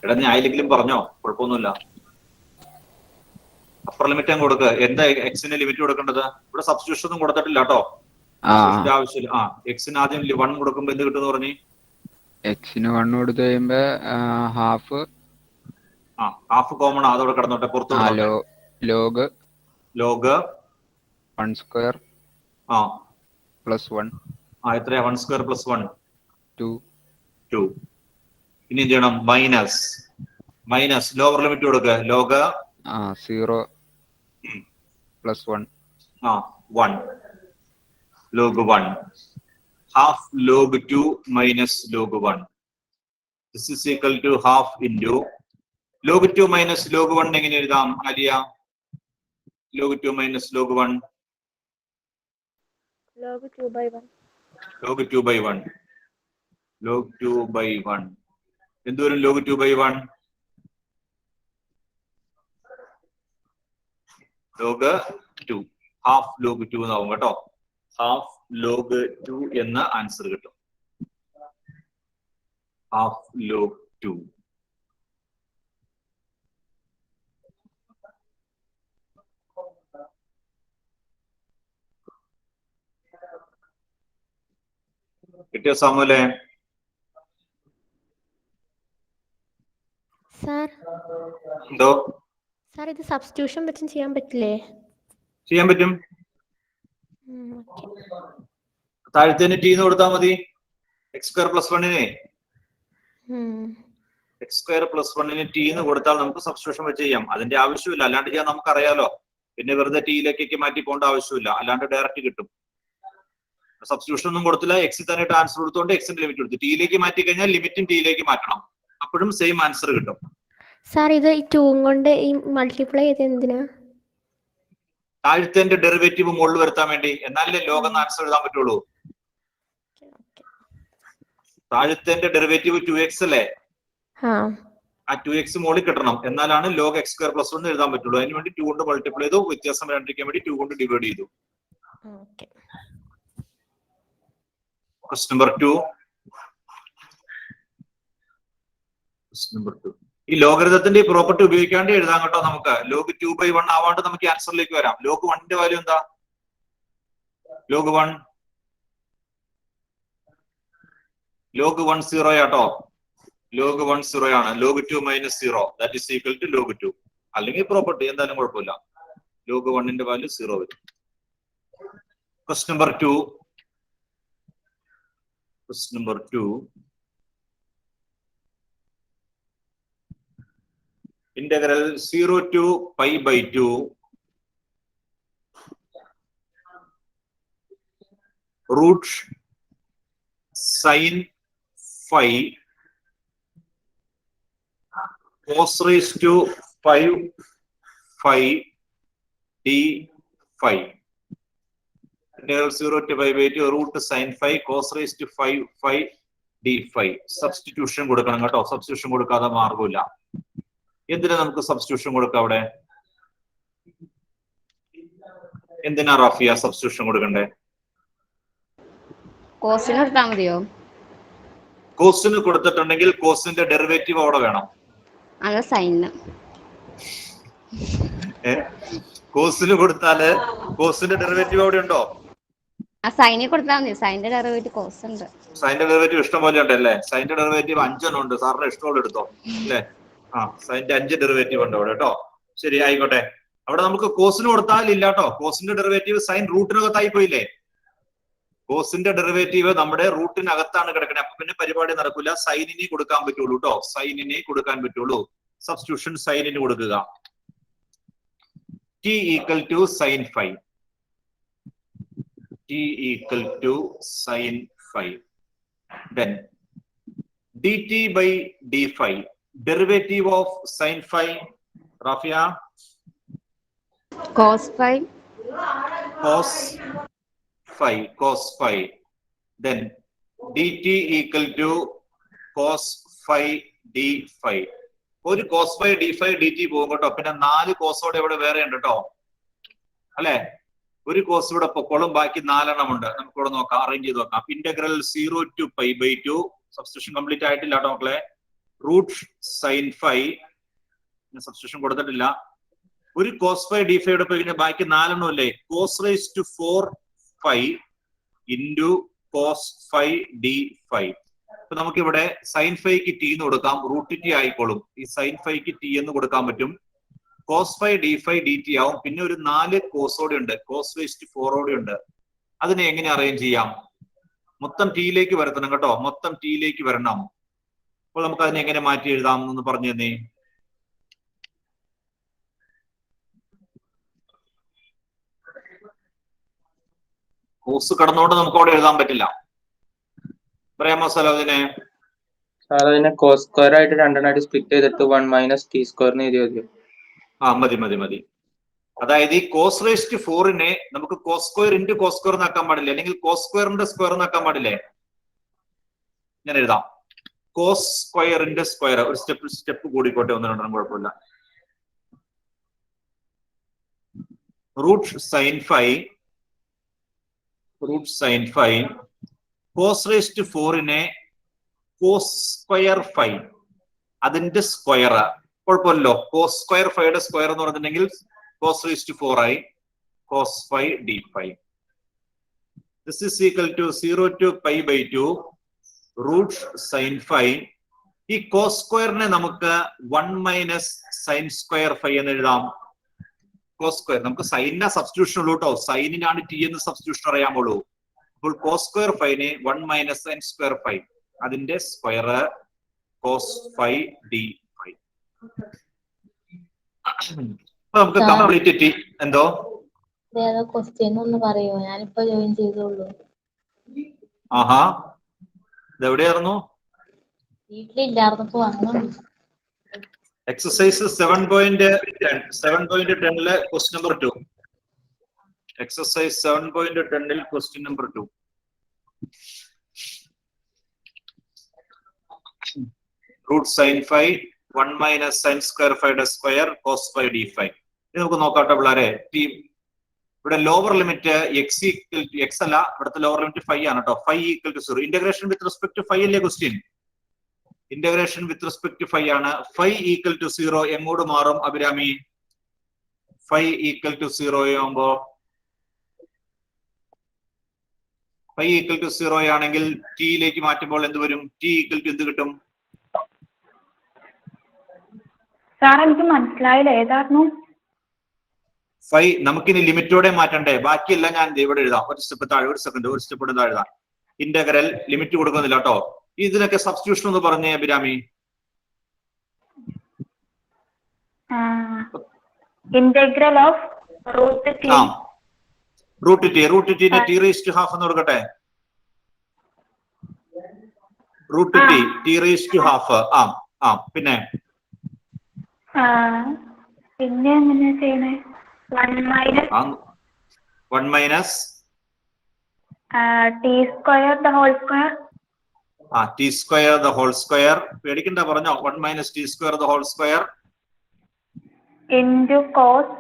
എടാ ഞാൻ ആയില്ലെങ്കിലും പറഞ്ഞോ, കുഴപ്പമൊന്നുമില്ല. അപ്പർ ലിമിറ്റ് അങ്ങ് കൊടുക്കുക. എന്താ എക്സിന് ലിമിറ്റ് കൊടുക്കേണ്ടത്? ഇവിടെ സബ്സ്റ്റിറ്റ്യൂഷൻ ഒന്നും കൊടുത്തിട്ടില്ല കേട്ടോ. ആവശ്യമില്ല. എക്സിന് ആദ്യം 1 കൊടുക്കുമ്പോ എന്ത് കിട്ടും പറഞ്ഞു? എക്സിന് 1 കൊടുത്തു കഴിയുമ്പോ ഹാഫ് കോമൺ അതോടെ കിടന്നോട്ടെ, പുറത്തു ലോഗ് 1 സ്ക്വയർ പ്ലസ് 1. എത്രയാ? 1 സ്ക്വയർ പ്ലസ് 1 2. ഇനി എന്ത് ചെയ്യണം? മൈനസ് ലോവർ ലിമിറ്റ് കൊടുക്കുക. Log 0 plus 1. 1 log 1 half log 2 minus log 1. This is equal to half into log 2 minus log 1. എങ്ങനെ എഴുതാം Aliya? Log 2 minus log 1. Log 2/1. Log 2/1. Log 2/1 എന്തോരം? ലോഗ് 2/1 ലോഗ് 2 ഹാഫ് ലോഗ് 2 എന്നാവും കേട്ടോ. Half log 2 എന്ന answer കിട്ടും. Half log 2. കിട്ടിയ സാമുവലെ? Sir എന്തോ? Sir ഇത് സബ്സ്റ്റിറ്റ്യൂഷൻ വെച്ചും ചെയ്യാൻ പറ്റില്ലേ? ചെയ്യാൻ പറ്റും. താഴത്തേന് ടി എന്ന് കൊടുത്താൽ മതി. X square plus 1 X square plus 1 T എന്ന് കൊടുത്താൽ നമുക്ക് സബ്സ്റ്റിറ്റ്യൂഷൻ വെച്ച് ചെയ്യാം. അതിന്റെ ആവശ്യമില്ല, അല്ലാണ്ട് ചെയ്യാൻ നമുക്കറിയാലോ. പിന്നെ വെറുതെ ടിയിലേക്കൊക്കെ മാറ്റി പോകേണ്ട ആവശ്യമില്ല, അല്ലാണ്ട് ഡയറക്റ്റ് കിട്ടും. സബ്സ്റ്റിറ്റ്യൂഷൻ ഒന്നും കൊടുത്തില്ല, എക്സിൽ തന്നെ ആൻസർ കൊടുത്തോണ്ട് എക്സിന്റെ ലിമിറ്റ് കൊടുത്തു. ടിയിലേക്ക് മാറ്റി കഴിഞ്ഞാൽ ലിമിറ്റും ടിയിലേക്ക് മാറ്റണം, അപ്പോഴും സെയിം ആൻസർ കിട്ടും. സാർ ഇത് ഈ 2 കൊണ്ട് ഈ മൾട്ടിപ്ലൈ ചെയ്ത് എന്തിനാ? താഴത്തെ ഡെറിവേറ്റീവ് മുകളിൽ വരുത്താൻ വേണ്ടി. എന്നാലേ ലോകം ആൻസർ എഴുതാൻ പറ്റുള്ളൂ. താഴത്തെ ഡെറിവേറ്റീവ് 2x അല്ലേ? ആ 2x മോളിൽ കിട്ടണം, എന്നാലാണ് log x square plus 1 എഴുതാൻ പറ്റുള്ളൂ. അതിന് വേണ്ടി 2 കൊണ്ട് മൾട്ടിപ്ലൈ ചെയ്തു, വ്യത്യാസം വരാണ്ടിരിക്കാൻ വേണ്ടി 2 കൊണ്ട് ഡിവൈഡ് ചെയ്തു. ഓക്കെ. Question number 2. ഈ ലോഗരിതത്തിന്റെ ഈ പ്രോപ്പർട്ടി ഉപയോഗിക്കാണ്ട് എഴുതാൻ കേട്ടോ നമുക്ക്. log 2/1 ആവാണ്ട് നമുക്ക് ആൻസറിലേക്ക് വരാം. log 1ന്റെ വാല്യൂ എന്താ? log 1 0 ആട്ടോ. log 1 0 ആണ്. log 2 - 0 that is equal to log 2. അല്ലെങ്കിൽ പ്രോപ്പർട്ടി എന്തായാലും കുഴപ്പമില്ല. log 1ന്റെ വാല്യൂ 0 വരും. Question number 2. Integral 0 to pi/2 root sin phi cos raised to 5 phi d phi. Integral 0 to pi/2 root sin phi cos raised to 5 phi d phi. Substitution കൊടുക്കണം കേട്ടോ. Substitution കൊടുക്കാതെ മാർഗമില്ല. എന്തിനാ നമുക്ക് substitution കൊടുക്കാം അവിടെ? എന്തിനാ റാഫിയ സബ്സ്റ്റിറ്റ്യൂഷൻ കൊടുക്കണ്ടേ? കോസിന് കൊടുത്താൽ മതിയോ? കോസിന് കൊടുത്തിട്ടുണ്ടെങ്കിൽ കോസിന്റെ ഡെറിവേറ്റീവ് അവിടെ വേണം. അത് സൈന്. കോസിന് കൊടുത്താല് കോസിന്റെ ഡെറിവേറ്റീവ് അവിടെ ഉണ്ടോ? ആ സൈനിൽ കൊടുത്താൽ മതി. സൈനിന്റെ ഡെറിവേറ്റീവ് കോസ് ഉണ്ട്. സൈനിന്റെ ഡെറിവേറ്റീവ് ഇഷ്ടം പോലെ ഉണ്ടല്ലേ? സൈനിന്റെ ഡെറിവേറ്റീവ് 5 ഉണ്ട്. സാറിന് ഇഷ്ടമുള്ള എടുത്തോ അല്ലേ? സൈനിന്റെ 5 ഡെറിവേറ്റീവ് ഉണ്ട് അവിടെ കേട്ടോ. ശരി, ആയിക്കോട്ടെ. അവിടെ നമുക്ക് കോസിന് കൊടുത്താൽ ഇല്ല കേട്ടോ. കോസിന്റെ ഡെറിവേറ്റീവ് സൈൻ റൂട്ടിനകത്തായി പോയില്ലേ? കോസിന്റെ ഡെറിവേറ്റീവ് നമ്മുടെ റൂട്ടിനകത്താണ് കിടക്കണേ. അപ്പൊ പിന്നെ പരിപാടി നടക്കില്ല. സൈനിനെ കൊടുക്കാൻ പറ്റുള്ളൂ കേട്ടോ. സൈനിനെ കൊടുക്കാൻ പറ്റുള്ളൂ. സബ്സ്റ്റിറ്റ്യൂഷൻ സൈനിന് കൊടുക്കുക. t equal to sin phi. t equal to sin phi. Then dt by d phi. Derivative of sin phi, Rafia? Cos phi. Cos phi. Then dt equal to cos phi d phi. ഒരു cos phi d phi dt പോകും കേട്ടോ. പിന്നെ 4 കോസോടെ ഇവിടെ വേറെ ഉണ്ട് കേട്ടോ അല്ലെ? ഒരു കോസ് ഇവിടെ പൊക്കോളും, ബാക്കി 4 എണ്ണം ഉണ്ട്. നമുക്ക് ഇവിടെ നോക്കാം, അറേഞ്ച് ചെയ്ത് നോക്കാം. Integral 0 to pi/2. Substitution complete ആയിട്ടില്ല കേട്ടോ മക്കളെ. റൂട്ട് സൈൻ ഫൈ സബ്സ്റ്റിറ്റ്യൂഷൻ കൊടുത്തിട്ടില്ല. ഒരു കോസ് ഫൈ ഡി ഫൈയുടെ പോയി കഴിഞ്ഞാൽ ബാക്കി 4 എണ്ണം അല്ലേ? Cos raise to 4 phi into cos phi D phi. അപ്പൊ നമുക്കിവിടെ സൈൻ ഫൈക്ക് ടി എന്ന് കൊടുക്കാം. റൂട്ട് ടി ആയിക്കോളും. ഈ സൈൻ ഫൈക്ക് ടി എന്ന് കൊടുക്കാൻ പറ്റും. Cos phi D phi d t ആവും. പിന്നെ ഒരു 4 കോസോടെ ഉണ്ട്. കോസ് റൈസ് ടു 4 ഓടെ ഉണ്ട്. അതിനെ എങ്ങനെ അറേഞ്ച് ചെയ്യാം? മൊത്തം ടിയിലേക്ക് വരുത്തണം കേട്ടോ. മൊത്തം ടിയിലേക്ക് വരണം. അപ്പോൾ നമുക്ക് അതിനെ എങ്ങനെ മാറ്റി എഴുതാം എന്ന് പറഞ്ഞു തന്നേ. കോസ് കടന്നുകൊണ്ട് നമുക്ക് അവിടെ എഴുതാൻ പറ്റില്ല. പറയാമോ സലോദിനെ? സാർ അതിനെ കോസ് സ്ക്വയർ ആയിട്ട് രണ്ടെണ്ണമായിട്ട് സ്പ്ലിറ്റ് ചെയ്തിട്ട് 1 - t സ്ക്വയർ എഴുതി മതിയോ? മതി. അതായത് ഈ കോസ് റേസ് ടു 4നെ നമുക്ക് cos square into cos square എന്നാക്കാൻ പാടില്ല, അല്ലെങ്കിൽ കോസ് സ്ക്വയറിന്റെ സ്ക്വയർ എന്നാക്കാൻ പാടില്ലേ? ഞാൻ എഴുതാം. കോസ് സ്ക്വയറിന്റെ സ്ക്വയർ. ഒരു സ്റ്റെപ്പ് കൂടിക്കോട്ടെ, 1 2 കുഴപ്പമില്ല. Root sine phi cos raise to 4നെ കോസ് സ്ക്വയർ ഫൈ അതിന്റെ സ്ക്വയർ. കുഴപ്പമില്ലല്ലോ. കോസ് സ്ക്വയർ ഫൈയുടെ സ്ക്വയർ എന്ന് പറഞ്ഞിട്ടുണ്ടെങ്കിൽ കോസ് റേസ് ടു 4 ആയി. Cos phi D phi. This is equal to 0 to pi/2 root sine phi. ഈ കോസ് സ്ക്വയറിനെ നമുക്ക് 1 - സൈൻ സ്ക്വയർ ഫൈ എന്ന് എഴുതാം. കോസ് സ്ക്വയർ നമുക്ക് സൈനിന്റെ സബ്സ്റ്റിറ്റ്യൂഷൻ ഉള്ളൂ കേട്ടോ. സൈനിനാണ് ടി എന്ന് സബ്സ്റ്റിറ്റ്യൂഷൻ അറിയാമുള്ളൂ. അപ്പോൾ കോസ് സ്ക്വയർ ഫൈനെ 1 - സൈൻ സ്ക്വയർ ഫൈ അതിന്റെ square cos phi D phi. നമുക്ക് കംപ്ലീറ്റ് ടി എന്തോ ക്വസ്റ്റ്യൻ ഒന്ന് പറയോ? ഞാനിപ്പോ ജോയിൻ ചെയ്തോളൂ. ഇതെവിടെയായിരുന്നു? വീട്ടിലില്ലായിരുന്നപ്പോ വന്നു. Exercise 7.10 question number 2. Exercise 7.10 question number 2. Root sine phi 1 minus sin square phi d square cos phi d phi. ഇത് നമുക്ക് നോക്കാട്ടെ പിള്ളേരെ. ഇവിടെ ലോവർ ലിമിറ്റ് എക്സ് അല്ല, ഇവിടുത്തെ ലോവർ ലിമിറ്റ് ഫൈ ആണ് കേട്ടോ. Phi equal to 0. Integration with respect to phi അല്ലേ question? Integration with respect to phi ആണ്. ഫൈ ഈക്വൽ ടു 0 എങ്ങോട്ട് മാറും അഭിരാമി? ഫൈ ഈക്വൽ ടു 0 ആകുമ്പോ ഫൈ ഈക്വൽ ടു 0 ആണെങ്കിൽ ടിയിലേക്ക് മാറ്റുമ്പോൾ എന്ത് വരും? ടി ഈക്വൽ ടു എന്ത് കിട്ടും? സാർ എനിക്ക് മനസ്സിലായില്ല, ഏതായിരുന്നു? ഫൈ നമുക്കിനി ലിമിറ്റോടെ മാറ്റണ്ടേ? ബാക്കിയെല്ലാം ഞാൻ ഇവിടെ എഴുതാം. ഒരു സ്റ്റെപ്പ് താഴെ, ഒരു സ്റ്റെപ്പ് ഇവിടെ താഴെ എഴുതാം. ഇന്റഗ്രൽ ലിമിറ്റ് കൊടുക്കുന്നില്ല കേട്ടോ. ഇതിനൊക്കെ സബ്സ്റ്റിറ്റ്യൂഷൻ എന്ന് പറഞ്ഞേ Abhirami. Integral of root T. Root ടിനെ ടി റേസ് ടു ഹാഫ് എന്ന് കൊടുക്കട്ടെ. Root T raise to half. പിന്നെ പിന്നെ എങ്ങനെയാ ചെയ്യണേ? 1 minus T square the whole square. T square the whole square. പേടിക്കണ്ട, പറഞ്ഞോ. 1 minus T square the whole square into cos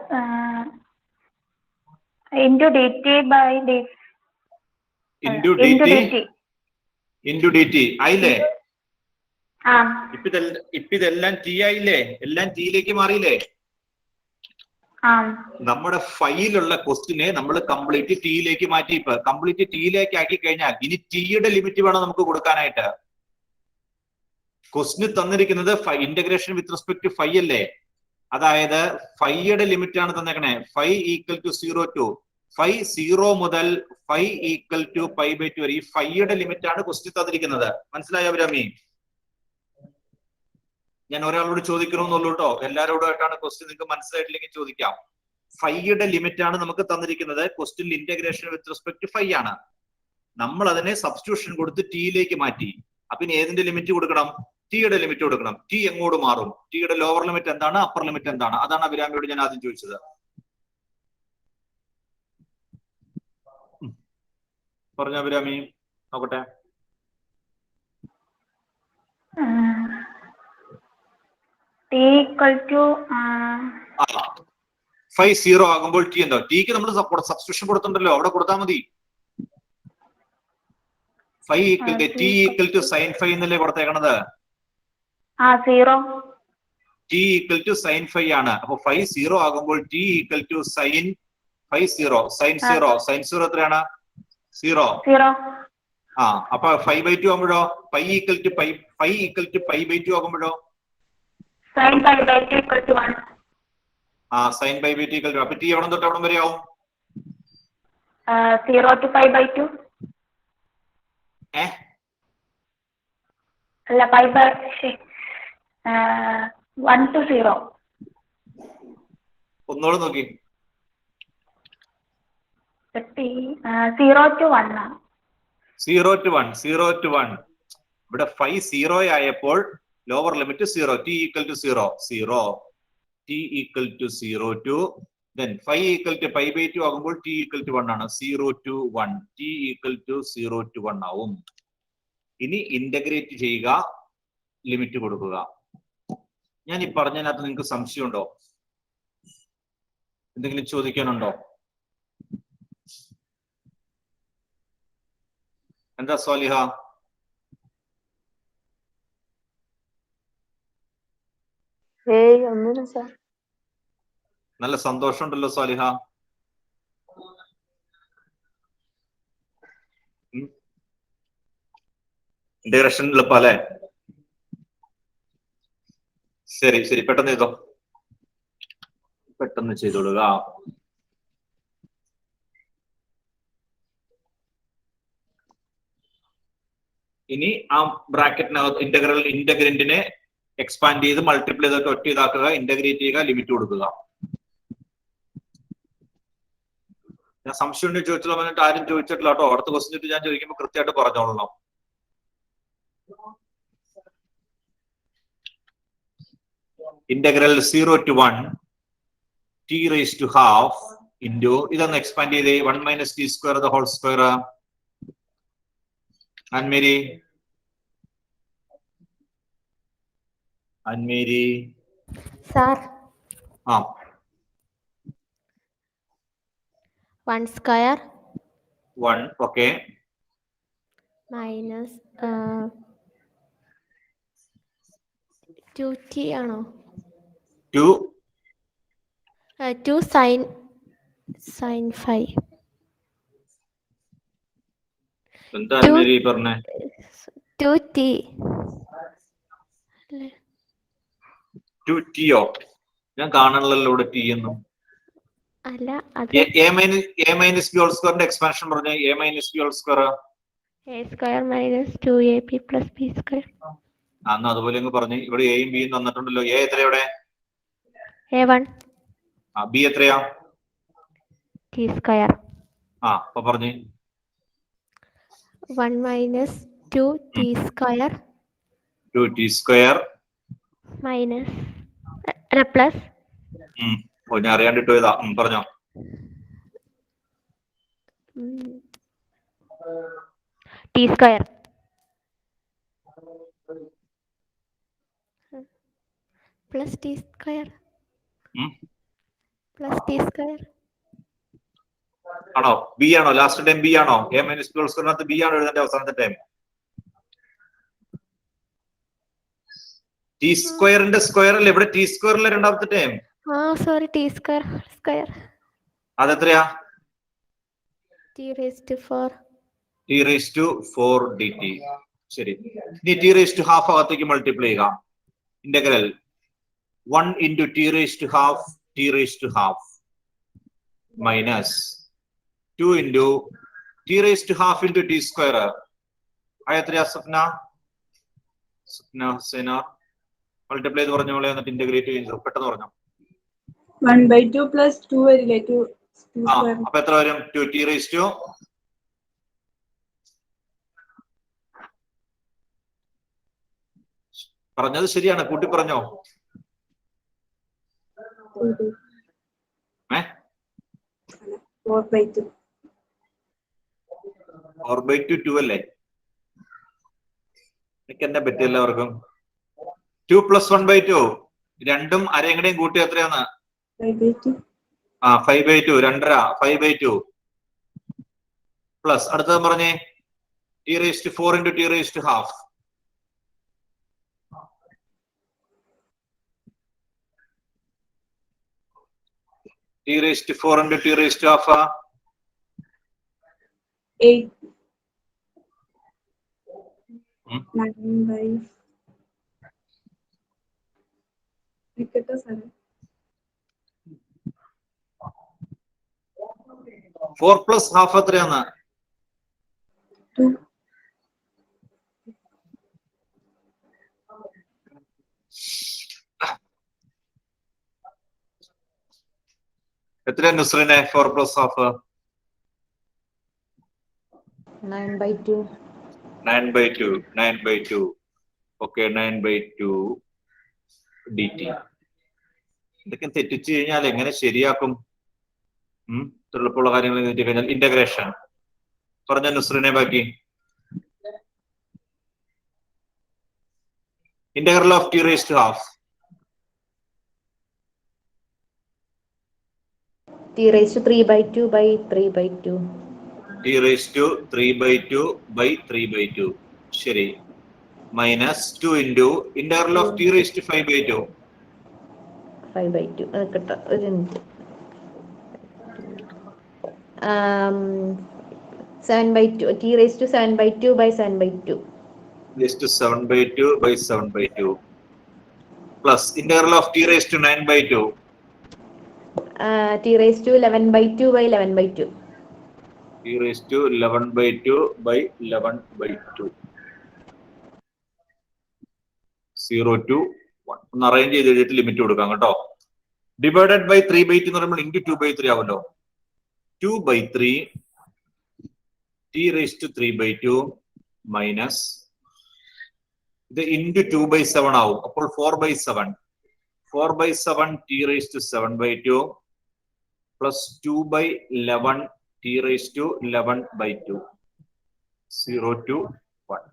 into D T by D into D T ആയില്ലേ? ഇതെല്ലാം T ആയില്ലേ? എല്ലാം ടിയിലേക്ക് മാറിയില്ലേ? നമ്മുടെ ഫൈലുള്ള ക്വസ്റ്റിനെ നമ്മൾ കംപ്ലീറ്റ് ടിയിലേക്ക് മാറ്റി. ഇപ്പൊ കംപ്ലീറ്റ് ടിയിലേക്ക് ആക്കി കഴിഞ്ഞാൽ ഇനി ടിയുടെ ലിമിറ്റ് വേണം നമുക്ക് കൊടുക്കാനായിട്ട്. ക്വസ്റ്റിന് തന്നിരിക്കുന്നത് integration with respect to phi അല്ലേ? അതായത് ഫൈയുടെ ലിമിറ്റ് ആണ് തന്നേക്കണേ. Phi equal to 0 to phi 0 മുതൽ phi equal to pi by 2 വരെ ഈ ഫൈയുടെ ലിമിറ്റ് ആണ് ക്വസ്റ്റിൻ തന്നിരിക്കുന്നത്. മനസ്സിലായോ അഭിരാമി? ഞാൻ ഒരാളോട് ചോദിക്കണമെന്നുള്ളൂ കേട്ടോ. എല്ലാവരോടായിട്ടാണ് ക്വസ്റ്റ്യൻ. നിങ്ങൾക്ക് മനസ്സിലായിട്ടില്ലെങ്കിൽ ചോദിക്കാം. ഫൈയുടെ ലിമിറ്റ് ആണ് നമുക്ക് തന്നിരിക്കുന്നത്. Question integration with respect to phi ആണ്. നമ്മൾ അതിനെ സബ്സ്റ്റിറ്റ്യൂഷൻ കൊടുത്ത് ടിയിലേക്ക് മാറ്റി. അപ്പൊ ഇനി ഏതിന്റെ ലിമിറ്റ് കൊടുക്കണം? ടിയുടെ ലിമിറ്റ് കൊടുക്കണം. ടി എങ്ങോട്ട് മാറും? ടിയുടെ ലോവർ ലിമിറ്റ് എന്താണ്? അപ്പർ ലിമിറ്റ് എന്താണ്? അതാണ് അഭിരാമിയോട് ഞാൻ ആദ്യം ചോദിച്ചത്. പറഞ്ഞ അഭിരാമി നോക്കട്ടെ. ഫൈ 0 ആകുമ്പോൾ ടി എന്തോ? ടിക്ക് നമ്മൾ സബ്സ്റ്റിറ്റ്യൂഷൻ കൊടുത്തിട്ടുണ്ടല്ലോ, അവിടെ കൊടുത്താൽ മതി. Phi equal to T equal to sine phi എന്നല്ലേ കൊടുത്തേക്കണത്? T equal to sine phi ആണ്. അപ്പൊ ഫൈ 0 ആകുമ്പോൾ T equal to sine phi 0. Sine 0 എത്രയാണ്? 0. അപ്പൊ 5/2 ആകുമ്പോഴോ? Phi equal to pi by 2 ആകുമ്പോഴോ? sin pi by 2 equal to 1. sin pi by 2 equal to. അപ്പൊ ടി എവിടെ തൊട്ട് എവിടെ വരെ ആവും? 0 to pi by 2. അല്ല, pi by 1 to 0. ഒന്നോട് നോക്കി. 0 to 1. 0 to 1. ഇവിടെ ഫൈ 0 ആയപ്പോൾ lower limit 0. T equal to 0. T equal to 0 to then phi equal to pi by 2 ആകുമ്പോൾ ടി ഈക്വൽ ടു 1 ആണ്. 0 to 1. T equal to 0 to 1 ആവും. ഇനി integrate ചെയ്യുക, limit കൊടുക്കുക. ഞാൻ ഈ പറഞ്ഞതിനകത്ത് നിങ്ങൾക്ക് സംശയമുണ്ടോ? എന്തെങ്കിലും ചോദിക്കാനുണ്ടോ? എന്താ സ്വാലിഹ? ഒന്നുമില്ല സാർ. നല്ല സന്തോഷമുണ്ടല്ലോ സ്വാലിഹ. ഇന്റഗ്രേഷൻ എളുപ്പം അല്ലേ? ശരി, പെട്ടെന്ന് ചെയ്തോ. പെട്ടെന്ന് ചെയ്തോളുക. ഇനി ആ ബ്രാക്കറ്റിനകത്ത് ഇന്റഗ്രന്റിനെ എക്സ്പാൻഡ് ചെയ്ത് മൾട്ടിപ്ലൈ ചെയ്തിട്ട് ഒറ്റ ഇതാക്കുക, ഇന്റഗ്രേറ്റ് ചെയ്യുക, ലിമിറ്റ് കൊടുക്കുക. ഞാൻ സംശയം ഉണ്ടെങ്കിൽ ചോദിച്ചല്ലോ, എന്നിട്ട് ആരും ചോദിച്ചിട്ടില്ല കേട്ടോ. അടുത്ത ക്വസ്റ്റ്യൻ ഞാൻ ചോദിക്കുമ്പോൾ കൃത്യമായിട്ട് പറഞ്ഞോളണം. ഇന്റഗ്രൽ 0 to 1 t raised to half into ഇതൊന്ന് എക്സ്പാൻഡ് ചെയ്തേ. 1 minus t square the whole square. Annmary Annmary. Sir ആ 1 സ്ക്വയർ 1 ഓക്കെ മൈനസ് 2t ആണോ? 2 2 സൈൻ 5. എന്താ അന്മേരി പറഞ്ഞേ? 2t 2t ഞാൻ കാണണല്ലോ ഇവിടെ ടി എന്നും. അല്ല, അത് എ മൈനസ് ബി ഹോൾ സ്ക്വയറിന്റെ എക്സ്പാൻഷൻ പറഞ്ഞ a minus B whole square a square minus 2ab plus b square. അന്ന് അതുപോലെ അങ്ങ് പറഞ്ഞു. ഇവിടെ എയും ബിയും തന്നിട്ടുണ്ടല്ലോ. എ എത്രയാ ഇവിടെ? a1 ബി എത്രയാ? t square. അപ്പൊ പറഞ്ഞു 1 minus 2t square 2t square minus plus ഞാൻ അറിയാണ്ടിട്ട് പോയതാ. പറഞ്ഞോ. t square plus t square plus t square. ആണോ? ബി ആണോ? ലാസ്റ്റ് ടൈം ബി ആണോ? എ മൈനസ് ബി ഹോൾ സ്ക്വയറിനകത്ത് ബി ആണോ എഴുതേണ്ട അവസാനത്തെ ടൈം? ടി സ്ക്വയറിന്റെ സ്ക്വയർ അല്ലേ ഇവിടെ? ടി സ്ക്വയറിലെ രണ്ടാമത്തെ ടൈം. സോറി, t സ്ക്വയർ അതെത്രയാ? t raised to 4. T raise to 4 dt. ശരി. ഇനി ടി റേസ് ടു ഹാഫ് അകത്തേക്ക് മൾട്ടിപ്ലൈ ചെയ്യുക. ഇന്റഗ്രൽ 1 into t raised to half t raised to half minus 2 into t raised to half into t square. എത്രയാ സ്വപ്ന? Husaina multiply ചെയ്ത് പറഞ്ഞോളെ, എന്നിട്ട് integrate ചെയ്തു പെട്ടെന്ന് പറഞ്ഞു. 1/2 plus 2 വരില്ലേ? 2 square. അപ്പൊ എത്ര വരും? 2t raised to പറഞ്ഞത് ശരിയാണ്. കൂട്ടി പറഞ്ഞോ. 4/2. 4/2 2 അല്ലേ? എനിക്ക് എന്നെ പറ്റി എല്ലാവർക്കും 2 plus 1/2 രണ്ടും അരയങ്ങടെയും കൂട്ടി എത്രയാന്ന്? 5/2. 5/2 2.5 5/2 പ്ലസ് അടുത്തത് പറഞ്ഞേ t raised to 4 into t raised to half. t raised to 4 into t raised to half 8. 9/. നിക്കട്ടെ സാറേ. 4 plus half എത്രയാന്ന്? 2. എത്രയാ നുസ്രിനെ? 4 plus half 9/2. 9/2 ഓക്കെ. 9/2 dt. ഇതൊക്കെ തെറ്റിച്ചു കഴിഞ്ഞാൽ എങ്ങനെ ശരിയാക്കും? എളുപ്പമുള്ള കാര്യങ്ങൾ തെറ്റി കഴിഞ്ഞാൽ ഇന്റഗ്രേഷൻ പറഞ്ഞ നുസ്രിനെ ബാക്കി. Integral of t raised to half T raised to 3/2 by 3/2. t raised to 3/2 by 3/2 ശരി. Minus 2 into integral of t raised to 5/2 5/2. കിട്ടാം ഒരു minute. 7/2. T raised to 7/2 by 7/2. raised to 7/2 by 7/2 plus integral of t raised to 9/2 T raised to 11/2 by 11/2. t raised to 11/2 by 11/2 0 to 1. ഒന്ന് arrange ചെയ്ത് എഴുതിയിട്ട് limit കൊടുക്കാം കേട്ടോ. Divided by 3/2 എന്ന് പറയുമ്പോൾ into 2/3 ആവുമല്ലോ. 2/3 t raised to 3/2 മൈനസ് ഇത് into 2/7 ആവും. അപ്പോൾ 4/7 4/7 t raised to 7/2 plus 2/11 t raised to 11/2 0 to 1.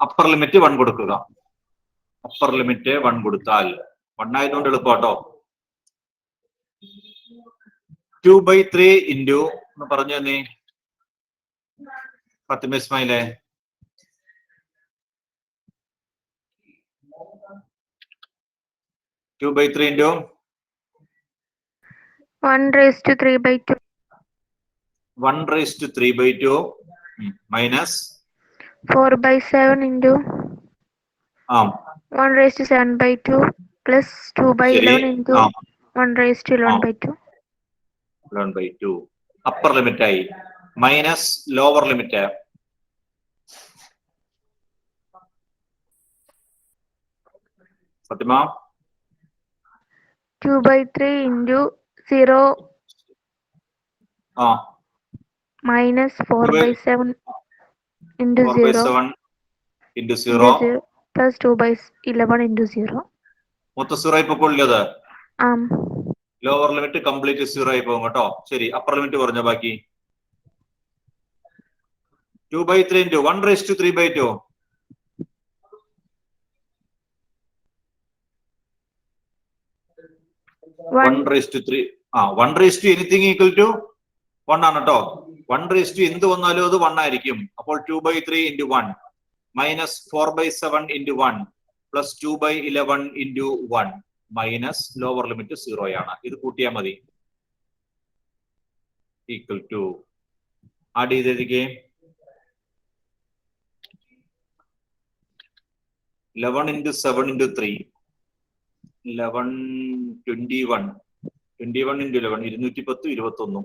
Upper limit 1 കൊടുക്കുക. അപ്പർ ലിമിറ്റ് 1 കൊടുത്താൽ 1 ആയതുകൊണ്ട് എളുപ്പാട്ടോ. 2/3 ഇൻറ്റു എന്ന് പറഞ്ഞു തന്നെ ഫാത്തിമ ഇസ്മായിലെ. 2/3 into 1/3/2. 1/3/2 minus 4/7 into 1/7/2 plus 2/11 into 1/11/2. 11/2 upper limit ആയി. Minus lower limit Fathima. 2/3 into 0 minus 4/7 into 0 into 0 plus 2/11 into 0. മൊത്തം 0 ആയി പോയില്ലത്. ലോവർ ലിമിറ്റ് കംപ്ലീറ്റ് 0 ആയി പോകും കേട്ടോ. ശരി, അപ്പർ ലിമിറ്റ് പറഞ്ഞോ ബാക്കി. 2/3 into 1/3/2 1/3 1/3 എനിത്തിങ് ഈക്വൽ ടു 1 ആണ് കേട്ടോ. 1/3 എന്ത് വന്നാലും അത് 1 ആയിരിക്കും. അപ്പോൾ 2/3 into 1 minus 4/7 into 1 plus 2/11 into 1 minus lower limit 0 ആണ്. ഇത് കൂട്ടിയാൽ മതി. ഈക്വൽ ടു ആഡ് ചെയ്തേക്ക് 11 into 7 into 3 11 21 21 into 11 210 21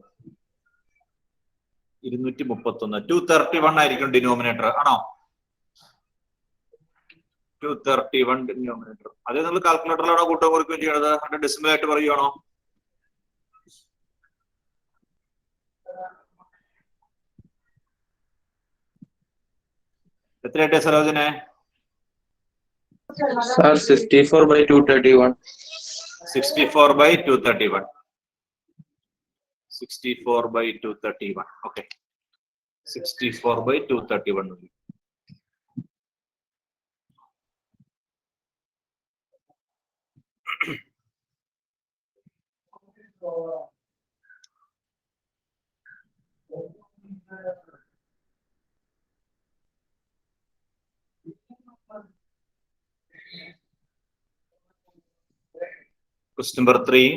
231 231 ആയിരിക്കും ഡിനോമിനേറ്റർ ആണോ? 231 ഡിനോമിനേറ്റർ. അതേ നമ്മൾ കാൽക്കുലേറ്ററിലാണോ കൂട്ടം കുറയ്ക്കുകയും ചെയ്യണത്? അതിന്റെ ഡെസിമൽ ആയിട്ട് പറയുകയാണോ? എത്രയായിട്ടേ സരോജനെ? Sir, 64/231. 64/231. 64/231. Okay. 64/231. Question number 3.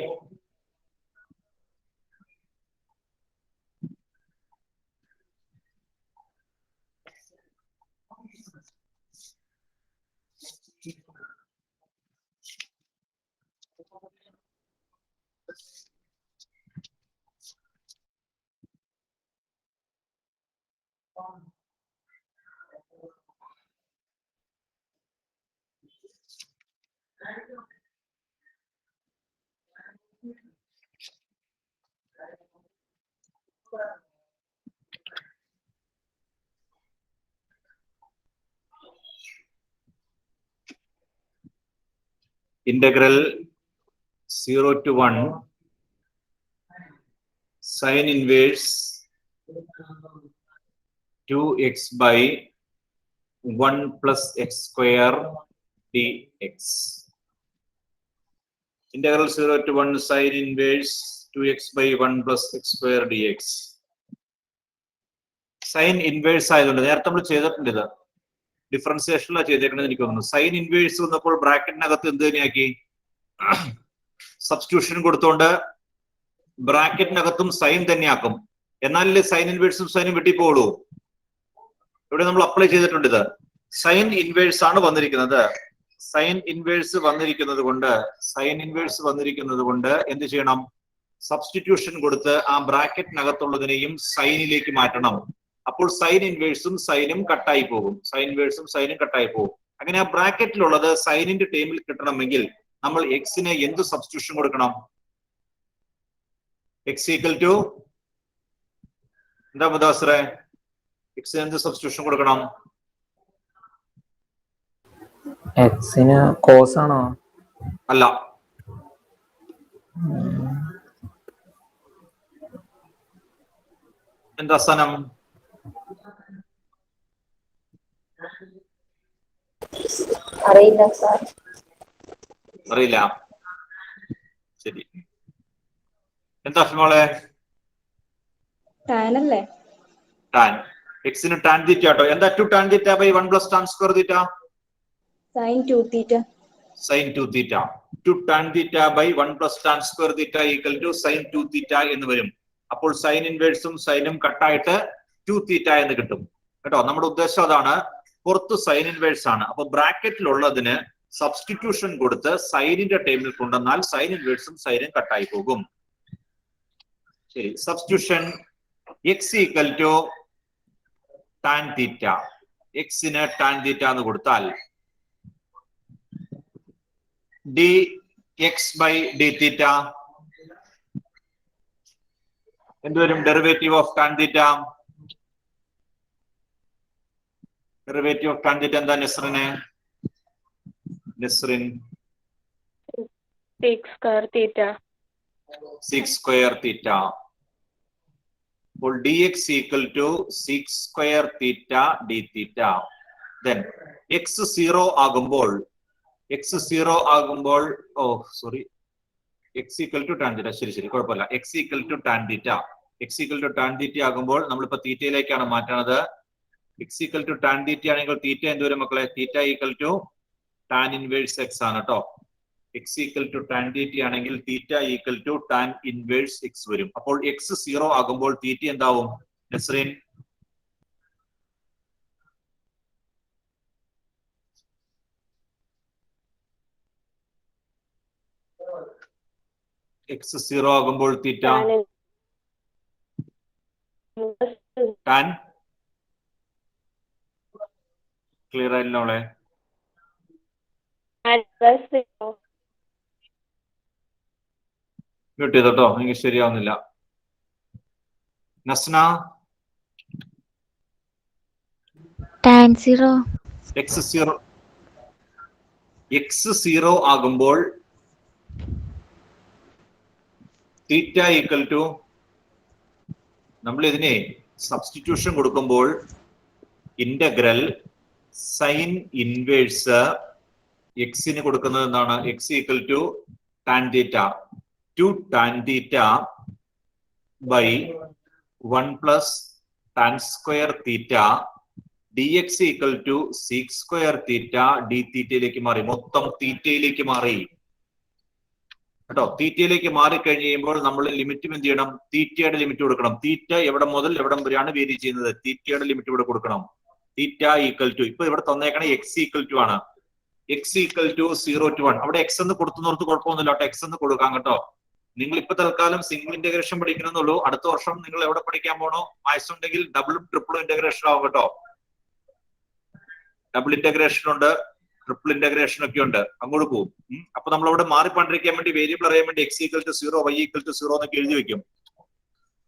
Integral 0 to 1 sin inverse 2x by 1 plus x square dx. Integral 0 to 1 sin inverse 2x by 1 plus x square dx. Sin inverse ആയതുകൊണ്ട് നേരത്തെ നമ്മൾ ചെയ്തിട്ടുണ്ട്. ഇത് ഡിഫറൻസിയേഷനിലാണ് ചെയ്തേക്കണെന്ന് എനിക്ക് തോന്നുന്നു. സൈൻ ഇൻവേഴ്സ് വന്നപ്പോൾ ബ്രാക്കറ്റിനകത്ത് എന്ത് തന്നെയാക്കി? Substitution കൊടുത്തോണ്ട് ബ്രാക്കറ്റിനകത്തും sign തന്നെയാക്കും. എന്നാലല്ലേ സൈൻ ഇൻവേഴ്സും സൈനും വെട്ടിപ്പോളൂ. ഇവിടെ നമ്മൾ അപ്ലൈ ചെയ്തിട്ടുണ്ട്. ഇത് സൈൻ ഇൻവേഴ്സ് ആണ് വന്നിരിക്കുന്നത്. സൈൻ ഇൻവേഴ്സ് വന്നിരിക്കുന്നത് കൊണ്ട് എന്ത് ചെയ്യണം? സബ്സ്റ്റിറ്റ്യൂഷൻ കൊടുത്ത് ആ ബ്രാക്കറ്റിനകത്തുള്ളതിനെയും സൈനിലേക്ക് മാറ്റണം. അപ്പോൾ സൈൻ ഇൻവേഴ്സും സൈനും കട്ടായി പോകും. അങ്ങനെ ആ ബ്രാക്കറ്റിലുള്ളത് സൈനിന്റെ ടേമിൽ കിട്ടണമെങ്കിൽ നമ്മൾ എക്സിന് എന്ത് സബ്സ്റ്റിറ്റ്യൂഷൻ കൊടുക്കണം? എക്സ് ഈക്വൽ ടു എന്താ മുദാസിറെ? എക്സിന് എന്ത് സബ്സ്റ്റിറ്റ്യൂഷൻ കൊടുക്കണം? എക്സിന് കോസ് ആണോ? അല്ല, എന്താ സ്ഥാനം? അറിയില്ല സാർ. അറിയില്ല. ശരി, എന്താ മോളെ? ടാൻ അല്ലേ? ടാൻ. എക്സിന് ടാൻ തീറ്റ കേട്ടോ. എന്താ 2 tan theta by 1 plus tan square theta? Sine 2 theta. Sine 2 theta. 2 tan theta by 1 plus tan square theta equal to sine 2 theta എന്ന് വരും. അപ്പോൾ സൈൻ ഇൻവേഴ്സും സൈനും കട്ടായിട്ട് 2 തീറ്റ എന്ന് കിട്ടും കേട്ടോ. നമ്മുടെ ഉദ്ദേശം അതാണ്. പുറത്ത് സൈൻ ഇൻവേഴ്സ് ആണ്. അപ്പൊ ബ്രാക്കറ്റിലുള്ളതിന് സബ്സ്റ്റിറ്റ്യൂഷൻ കൊടുത്ത് സൈനിന്റെ ടേമിൽ കൊണ്ടുവന്നാൽ സൈൻ ഇൻവേഴ്സും സൈനും കട്ടായി പോകും. ശരി, substitution x equal to tan theta. എക്സിന് ടാൻ തീറ്റ എന്ന് കൊടുത്താൽ d x by d theta എന്തുവരും? Derivative of tan theta. Derivative of tan theta എന്താ നസ്റിന്? Nasrin sec square theta. 6 square theta. അപ്പോൾ dx equal to 6 square theta d theta. Then x 0 ആകുമ്പോൾ sorry, x equal to tan theta. ശരി, കുഴപ്പമില്ല. X equal to tan theta. X equal to tan theta ആകുമ്പോൾ നമ്മളിപ്പോ തീറ്റയിലേക്കാണ് മാറ്റണത്. X equal to tan theta ആണെങ്കിൽ theta എന്തുവരും മക്കളെ? Theta equal to tan inverse x ആണ് കേട്ടോ. X equal to tan theta ആണെങ്കിൽ theta equal to tan inverse x വരും. അപ്പോൾ എക്സ് 0 ആകുമ്പോൾ തീറ്റ എന്താവും നസ്രീൻ? എക്സ് 0 ആകുമ്പോൾ തീറ്റ ടാൻ. ക്ലിയർ ആയില്ലോ അവളെ? മ്യൂട്ട് ചെയ്തോട്ടോ, എനിക്ക് ശരിയാവുന്നില്ല. നസ്ന tan 0. എക്സ് 0 ആകുമ്പോൾ തീറ്റ ഈക്വൽ ടു, നമ്മൾ ഇതിനെ സബ്സ്റ്റിറ്റ്യൂഷൻ കൊടുക്കുമ്പോൾ ഇന്റഗ്രൽ സൈൻ ഇൻവേഴ്സ് എക്സിന് കൊടുക്കുന്നത് എന്താണ്? X equal to tan theta 2 tan theta by 1 plus tan square theta dx equal to 6 square theta d തീറ്റയിലേക്ക് മാറി. മൊത്തം തീറ്റയിലേക്ക് മാറി കേട്ടോ. തീറ്റയിലേക്ക് മാറി കഴിയുമ്പോൾ നമ്മൾ ലിമിറ്റ് എന്ത് ചെയ്യണം? തീറ്റയുടെ ലിമിറ്റ് കൊടുക്കണം. തീറ്റ എവിടെ മുതൽ എവിടം വരെയാണ് വേരി ചെയ്യുന്നത്? തീറ്റയുടെ ലിമിറ്റ് ഇവിടെ കൊടുക്കണം. തീറ്റ ഈക്വൽ ടു, ഇപ്പൊ ഇവിടെ തന്നേക്കണ എക്സ് ഈക്വൽ ടു ആണ്. X equal to 0 to 1. അവിടെ എക്സ് എന്ന് കൊടുത്തുന്നോർത്ത് കുഴപ്പമൊന്നുമില്ല കേട്ടോ. എക്സ് എന്ന് കൊടുക്കാം കേട്ടോ. നിങ്ങൾ ഇപ്പൊ തൽക്കാലം സിംഗിൾ ഇന്റഗ്രേഷൻ പഠിക്കണമെന്നുള്ളൂ. അടുത്ത വർഷം നിങ്ങൾ എവിടെ പഠിക്കാൻ പോണോ? മാത്സ് ഉണ്ടെങ്കിൽ ഡബിളും ട്രിപ്പിളും ഇന്റഗ്രേഷൻ ആവും കേട്ടോ. ഡബിൾ ഇന്റഗ്രേഷൻ ഉണ്ട്, ട്രിപ്പിൾ ഇന്റഗ്രേഷൻ ഒക്കെ ഉണ്ട്. അങ്ങോട്ട് പോകും. അപ്പൊ നമ്മൾ അവിടെ മാറിപ്പണ്ടിരിക്കാൻ വേണ്ടി വേരിയബിൾ അറിയാൻ വേണ്ടി x equal to 0 y equal to 0 എന്നൊക്കെ എഴുതി വെക്കും.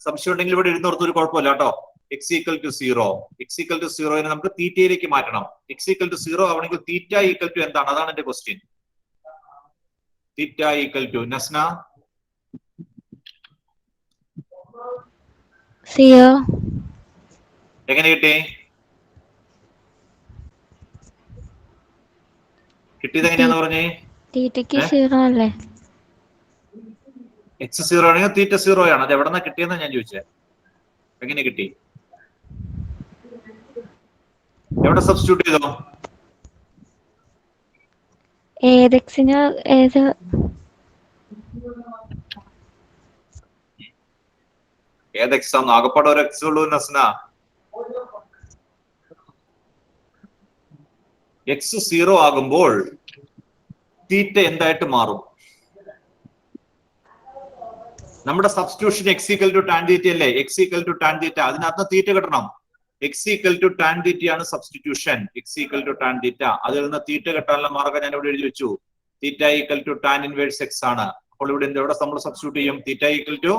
സംശയം ഉണ്ടെങ്കിൽ ഇവിടെ എഴുതുന്നോർത്ത് ഒരു കുഴപ്പമില്ല കേട്ടോ. X equal to 0, x equal to 0 നമുക്ക് തീറ്റയിലേക്ക് മാറ്റണം. എക്സ് ഈക്വൽ ടു 0 ആവണമെങ്കിൽ തീറ്റ ഈക്വൽ ടു എന്താണ്? അതാണ് എന്റെ question. Theta equal to Nasna 0. എങ്ങനെ കിട്ടി? കിട്ടിയത് എങ്ങനെയാന്ന് പറഞ്ഞേ? തീറ്റയ്ക്ക് 0 അല്ലേ? എക്സ് 0 ആണെങ്കിൽ തീറ്റ 0 ആണ്. അത് എവിടെ നിന്നാ കിട്ടിയെന്ന് ഞാൻ ചോദിച്ചത്. എങ്ങനെ കിട്ടി? എവിടെ സബ്സ്റ്റിറ്റ്യൂട്ട് ചെയ്തോ? ഏത് എക്സിന് ഏത്? ഏത് എക്സാം? ആകപ്പാടെ ഒരു എക്സ് ഉള്ളൂ നസ്ന. എക്സ് 0 ആകുമ്പോൾ തീറ്റ എന്തായിട്ട് മാറും? നമ്മുടെ substitution x equal to tan theta അല്ലേ? X equal to tan theta, അതിനകത്ത് തീറ്റ കിട്ടണം. X equal to tan theta ആണ് substitution. X equal to tan theta, അതിൽ നിന്ന് തീറ്റ കിട്ടാനുള്ള മാർഗം ഞാൻ ഇവിടെ എഴുതി വെച്ചു. Theta equal to tan inverse x ആണ്. അപ്പോൾ ഇവിടെ എവിടെ നമ്മൾ സബ്സ്റ്റിറ്റ്യൂട്ട് ചെയ്യും? തീറ്റ ഈക്വൽ ടു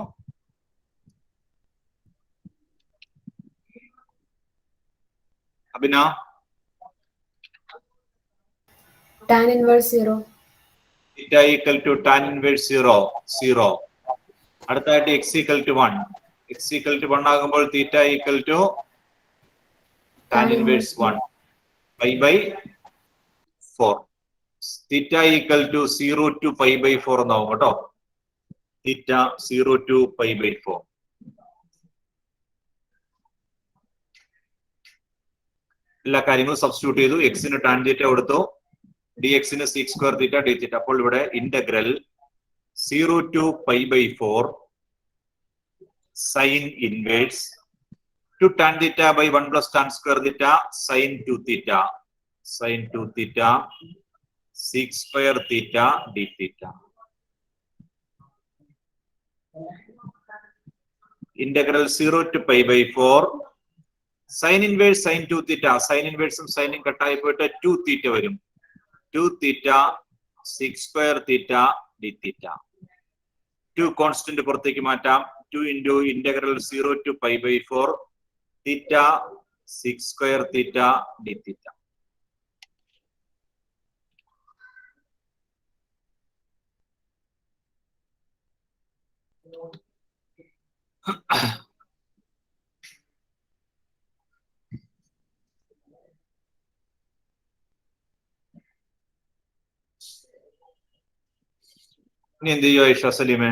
അഭിന tan inverse 0. Theta equal to tan inverse 0. അടുത്തായിട്ട് x equal to 1. X equal to 1 ആകുമ്പോൾ theta equal to tan inverse 1 by 4. Theta equal to 0 to π/4 എന്നാവും കേട്ടോ. തീറ്റ 0 to π/4. എല്ലാ കാര്യങ്ങളും സബ്സ്റ്റിറ്റ്യൂട്ട് ചെയ്തു. എക്സിന് ടാൻ തീറ്റ കൊടുത്തു, ഡി എക്സിന് sec square theta d theta. അപ്പോൾ ഇവിടെ integral 0 to π/4 sine inverse two tan theta by 1 plus tan square theta sine 2 theta sec square theta d theta. Integral 0 to π/4 sine inverse sine 2 theta. Sine ഇൻവേഴ്സും സൈനും കട്ടായി പോയിട്ട് 2 theta വരും. 2 theta sec square theta d theta. 2 constant പുറത്തേക്ക് മാറ്റാം. 2 into integral 0 to π/4 theta sec square theta d തീറ്റ. ഇനി എന്ത് ചെയ്യോ ഐഷ സലീമേ?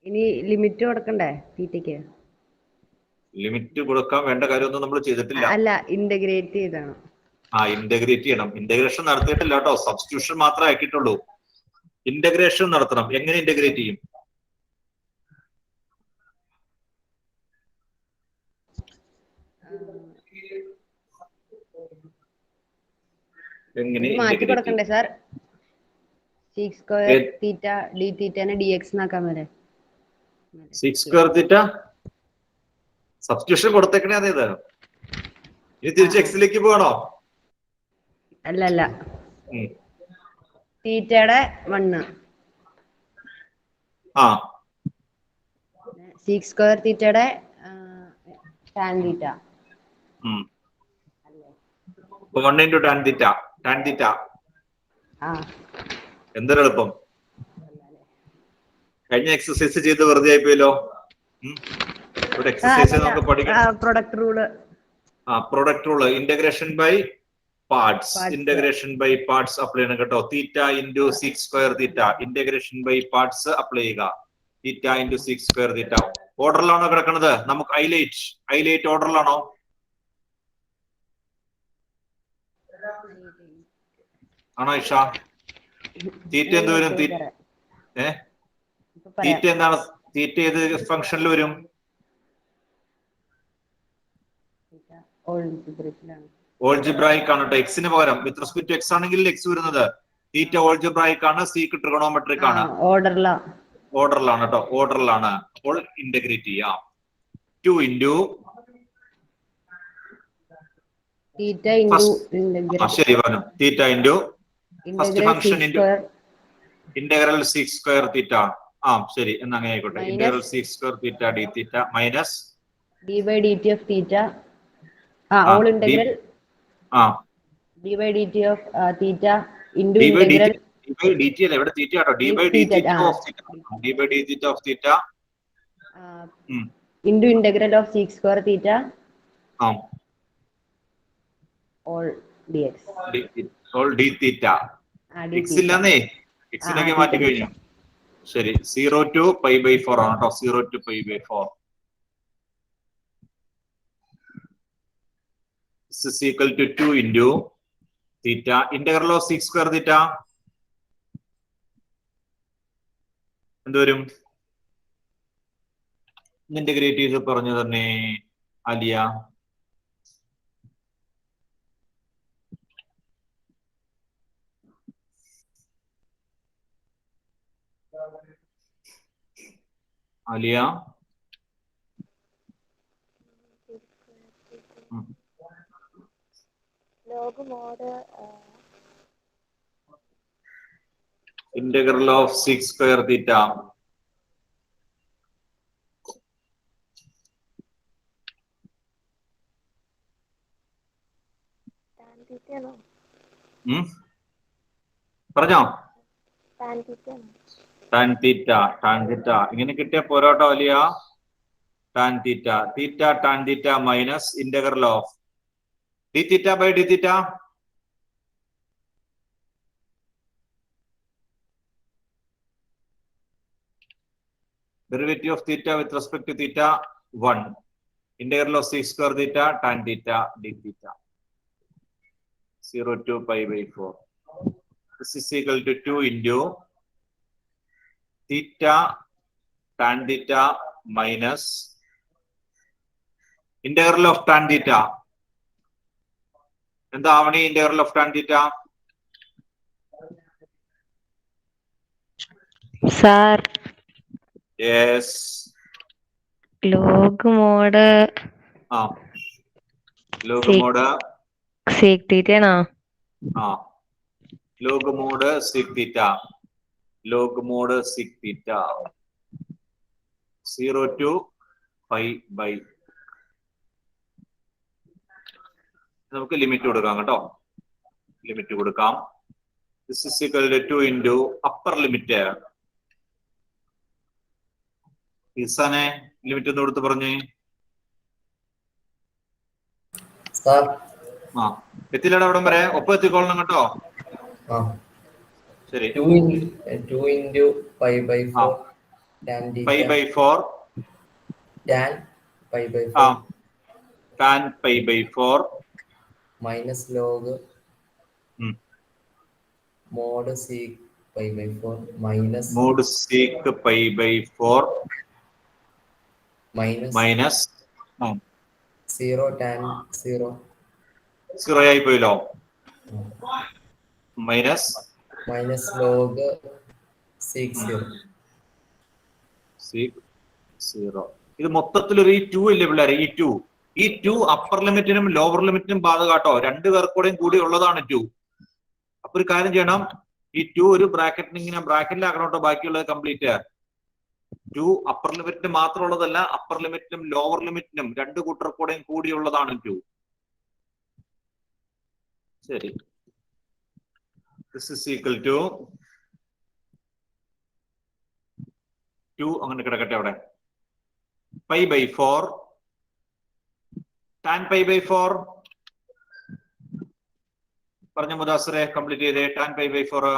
ഇനി ലിമിറ്റ് കൊടുക്കണ്ടേ തീറ്റയ്ക്ക്? ലിമിറ്റ് കൊടുക്കാൻ വേണ്ട കാര്യമൊന്നും നമ്മൾ ചെയ്തിട്ടില്ല. അല്ല, ഇന്റഗ്രേറ്റ് ചെയ്താണ്. ഇന്റഗ്രേറ്റ് ചെയ്യണം. ഇന്റഗ്രേഷൻ നടത്തിയിട്ടില്ല കേട്ടോ, സബ്സ്റ്റിറ്റ്യൂഷൻ മാത്രമേ ആക്കിയിട്ടുള്ളൂ. ഇന്റഗ്രേഷൻ നടത്തണം. എങ്ങനെ ഇന്റഗ്രേറ്റ് ചെയ്യും? എങ്ങനെ മാറ്റി കൊടുക്കണ്ടേ sir? Sec square theta d തീറ്റനെ ഡി എക്സ് എന്നാക്കാൻ വരെ. സീക് സ്ക്വയർ തീറ്റ സബ്സ്റ്റിറ്റ്യൂഷൻ കൊടുത്തേക്കണേ. അതേത് ഇനി തിരിച്ച് എക്സിലേക്ക് പോകണോ? അല്ല, തീറ്റയുടെ 1 സീക് സ്ക്വയർ തീറ്റയുടെ tan theta. 1 into tan theta. Tan theta എന്തൊരു എളുപ്പം. കഴിഞ്ഞ എക്സസൈസ് ചെയ്ത് വെറുതെ ആയിപ്പോയല്ലോ. ഇവിടെ എക്സസൈസ് നമുക്ക് പഠിക്കാം. Product rule. Product rule. Integration by parts. Integration by parts apply ചെയ്യണം കേട്ടോ. Theta into sec square theta. Integration by parts apply ചെയ്യുക. Theta into sec square theta. ഓർഡറിലാണോ കിടക്കുന്നത്? നമുക്ക് ഹൈലൈറ്റ് ഓർഡറിലാണോ? ആണോ ഇഷ? തീറ്റ എന്ത് വരും? തീറ്റ എന്താണ്? തീറ്റ ഏത് ഫംഗ്ഷനിൽ വരും? ഓൾജിബ്രായിക് ആണ് കേട്ടോ. എക്സിന് പകരം വിത്ത് റെസ്പെക്ട് ടു എക്സ് ആണെങ്കിൽ എക്സ് വരുന്നത്. തീറ്റ ഓൾജിബ്രായിക് ആണ്, സീക്ക് ട്രിഗണോമെട്രിക് ആണ്. ഓർഡറിലാണ് കേട്ടോ, ഓർഡറിലാണ്. അപ്പോൾ ഇന്റഗ്രേറ്റ് ചെയ്യാം. 2 into ശരി പറഞ്ഞു. Theta into first function into integral sec square theta. ശരി, എന്നാ അങ്ങനെ ആയിക്കോട്ടെ. Integral sec square theta d theta minus d by d t of theta. All integral d by d t of theta into integral d by d t അല്ല, ഇവിടെ theta ആട്ടോ. D by d theta of theta. D by d theta of theta into integral of sec square theta all d x. All D theta. X ഇല്ലെന്നേ, എക്സിനൊക്കെ മാറ്റി കഴിഞ്ഞു. ശരി, 0 to π/4 ആണ് കേട്ടോ. 0 to π/4 is equal to 2 into theta integral of sec square theta എന്ത് വരും? Integrate ചെയ്ത് പറഞ്ഞു തന്നെ Aliya. Aliya integral of sec square theta പറഞ്ഞോ. Tan theta. ടാൻ തീറ്റ ഇങ്ങനെ കിട്ടിയ പോരാട്ടോ Aliya. Tan theta. Theta tan theta minus integral of d theta by d theta. Derivative of theta with respect to theta 1. Integral of sec square theta tan theta d theta. 0 to pi by 4. This is equal to 2 into theta tan theta minus integral of tan theta. എന്താ Avani integral of tan theta? Sir, Yes. log mod Log Sec- mod sec theta ആണോ? log mod sec theta. Log mod sec theta. 0 to pi by. നമുക്ക് limit കൊടുക്കാം കേട്ടോ. Limit കൊടുക്കാം. This is equal to 2 into upper limit. ഈസാനെ limit ഒന്ന് കൊടുത്ത് പറഞ്ഞേ. എത്തില്ലടാ അവിടം വരെ. ഒപ്പം എത്തിക്കോളണം കേട്ടോ. ശരി. 2 into pi by 4 tan theta. Pi by 4 tan pi by 4 tan pi by 4 minus log mod sec pi by 4 minus mod sec pi by 4 minus 0 tan 0 ആയി പോയല്ലോ. minus log sec 0 sec 0. ഇത് മൊത്തത്തിൽ ഒരു ഈ 2 ഇല്ലേ പിള്ളേരെ? ഈ 2 അപ്പർ ലിമിറ്റിനും ലോവർ ലിമിറ്റിനും ബാധകാട്ടോ. രണ്ടു പേർക്കൂടെയും കൂടി ഉള്ളതാണ് 2. അപ്പൊ ഒരു കാര്യം ചെയ്യണം, ഈ 2 ഒരു ബ്രാക്കറ്റിന് ഇങ്ങനെ ബ്രാക്കറ്റിലാക്കണോട്ടോ. ബാക്കിയുള്ളത് കംപ്ലീറ്റ് 2 അപ്പർ ലിമിറ്റിന് മാത്രമുള്ളതല്ല, അപ്പർ ലിമിറ്റിനും ലോവർ ലിമിറ്റിനും രണ്ടു കൂട്ടർക്കൂടെയും കൂടിയുള്ളതാണ് 2. ശരി. This is equal to 2 അങ്ങനെ കിടക്കട്ടെ അവിടെ. pi by 4 tan pi by 4 പറഞ്ഞ മുദാസിറെ കംപ്ലീറ്റ് ചെയ്തേ. tan pi by 4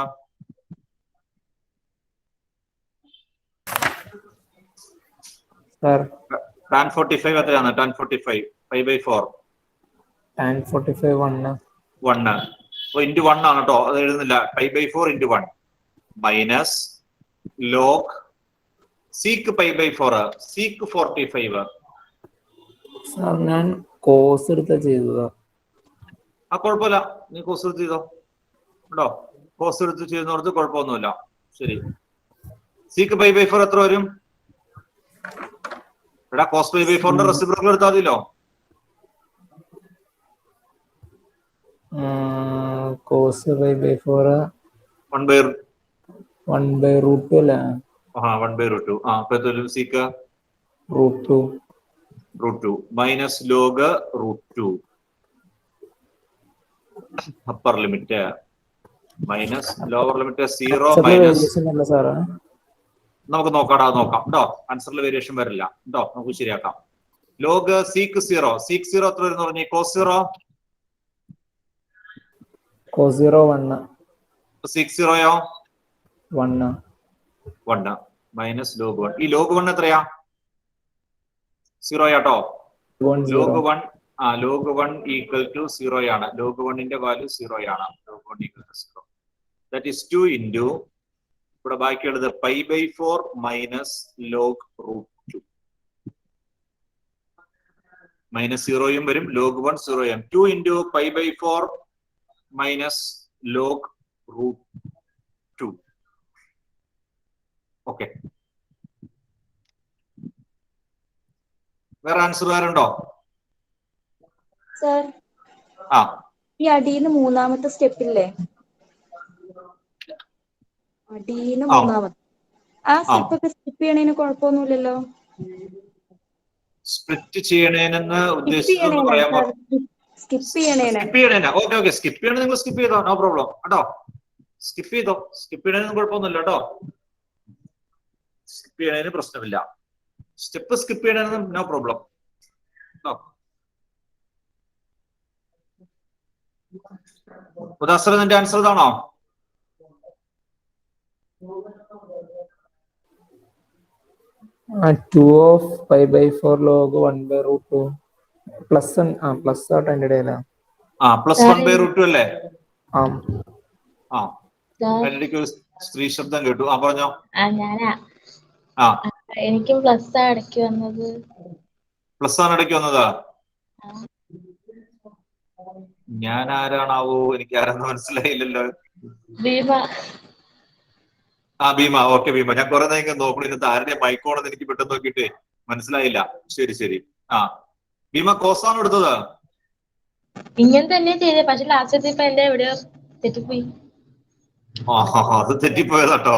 tan 45 എത്രയാണ്? tan 45 pi by 4 tan 45 1 into 1 ആണ് കേട്ടോ. അത് എഴുതുന്നില്ല. pi by 4 into 1 minus log sec pi by 4 sec 45. Sir ഞാൻ കോസ് എടുത്ത ചെയ്തതാ. കുഴപ്പമില്ല, നീ കോസ് എടുത്ത് ചെയ്തോ കേട്ടോ. കോസ് എടുത്ത് ചെയ്യുന്നവർക്ക് കുഴപ്പമൊന്നുമില്ല. ശരി. sec pi by 4 എത്ര വരും? എടാ cos pi by 4 ന്റെ റെസിപ്രോക്കൽ എടുത്താൽ മതിയല്ലോ. Cos pi by 4 1 by root 2 അല്ലേ? 1 by root 2. അപ്പൊ എത്ര വരും? sec root 2 minus log root 2 upper limit minus lower limit 0 minus. നമുക്ക് നോക്കാം കേട്ടോ. ആൻസറിൽ വേരിയേഷൻ വരില്ല കേട്ടോ. നമുക്ക് ശരിയാക്കാം. log sec 0 എത്ര വരും പറഞ്ഞു? cos 0 1 sec 0യോ 1 minus log 1. ഈ log 1 എത്രയാ? 0 ആട്ടോ. log 1 equal to 0 ആണ്. log 1ന്റെ വാല്യൂ 0 ആണ്. log 1 equal to 0. That is 2 into ഇവിടെ ബാക്കിയുള്ളത് pi by 4 minus log root 2. minus 0യും വരും. log 1 0യും. 2 into pi by 4 minus log root 2. Okay. വേറെ ആൻസർ വേറുണ്ടോ? സർ, ഈ അടിയിന്ന് മൂന്നാമത്തെ സ്റ്റെപ്പില്ലേ? അടിയിന്ന് മൂന്നാമത്തെ ആ സ്റ്റെപ്പ് ഒക്കെ സ്കിപ്പ് ചെയ്യണേന് കുഴപ്പമൊന്നുമില്ലല്ലോ. സ്പ്ലിറ്റ് ചെയ്യണേനെന്ന് ഉദ്ദേശിച്ചത് പറയാമോ? സ്കിപ്പ് ചെയ്യണേന്. ഓക്കെ. സ്കിപ്പ് ചെയ്യണേ നിങ്ങൾ സ്കിപ്പ് ചെയ്തോ. നോ പ്രോബ്ലം കേട്ടോ. സ്കിപ്പ് ചെയ്തോ. സ്കിപ്പ് ചെയ്യണേന് കുഴപ്പമൊന്നുമില്ല കേട്ടോ. സ്കിപ്പ് ചെയ്യണേന് പ്രശ്നമില്ല. സ്റ്റെപ്പ് സ്കിപ്പ് ചെയ്യണേന് നോ പ്രോബ്ലം. മുദാസിർ നിന്റെ ആൻസർ ഇതാണോ? Two of 5/4 log 1/√2 plus plus ആട്ടോ എന്റെ ഇടയില പ്ലസ് 1/√2 അല്ലേ? ആ അതിനിടയ്ക്ക് ഒരു സ്ത്രീ ശബ്ദം കേട്ടു. പറഞ്ഞോ. ഞാനാ ആ എനിക്കും പ്ലസ് ഇടയ്ക്ക് വന്നത്. പ്ലസ് ആണ് ഇടയ്ക്ക് വന്നതാ? ഞാൻ ആരാണാവോ? എനിക്ക് ആരാന്ന് മനസ്സിലായില്ലല്ലോ. ഭീമ. ഭീമ. ഓക്കെ ഭീമ. ഞാൻ കുറെ നേരം നോക്കണം ഇതിനകത്ത് ആരുടെ മൈക്കോണെന്ന് എനിക്ക് പെട്ടെന്ന് നോക്കിയിട്ട് മനസ്സിലായില്ല. ശരി. ഭീമ കോസാണ് എടുത്തത്? ഇങ്ങനെ തന്നെ ചെയ്തേ, പക്ഷെ ലാസ്റ്റ് ഇപ്പൊ എന്റെ എവിടെയോ തെറ്റിപ്പോയി. അത് തെറ്റിപ്പോയതാട്ടോ.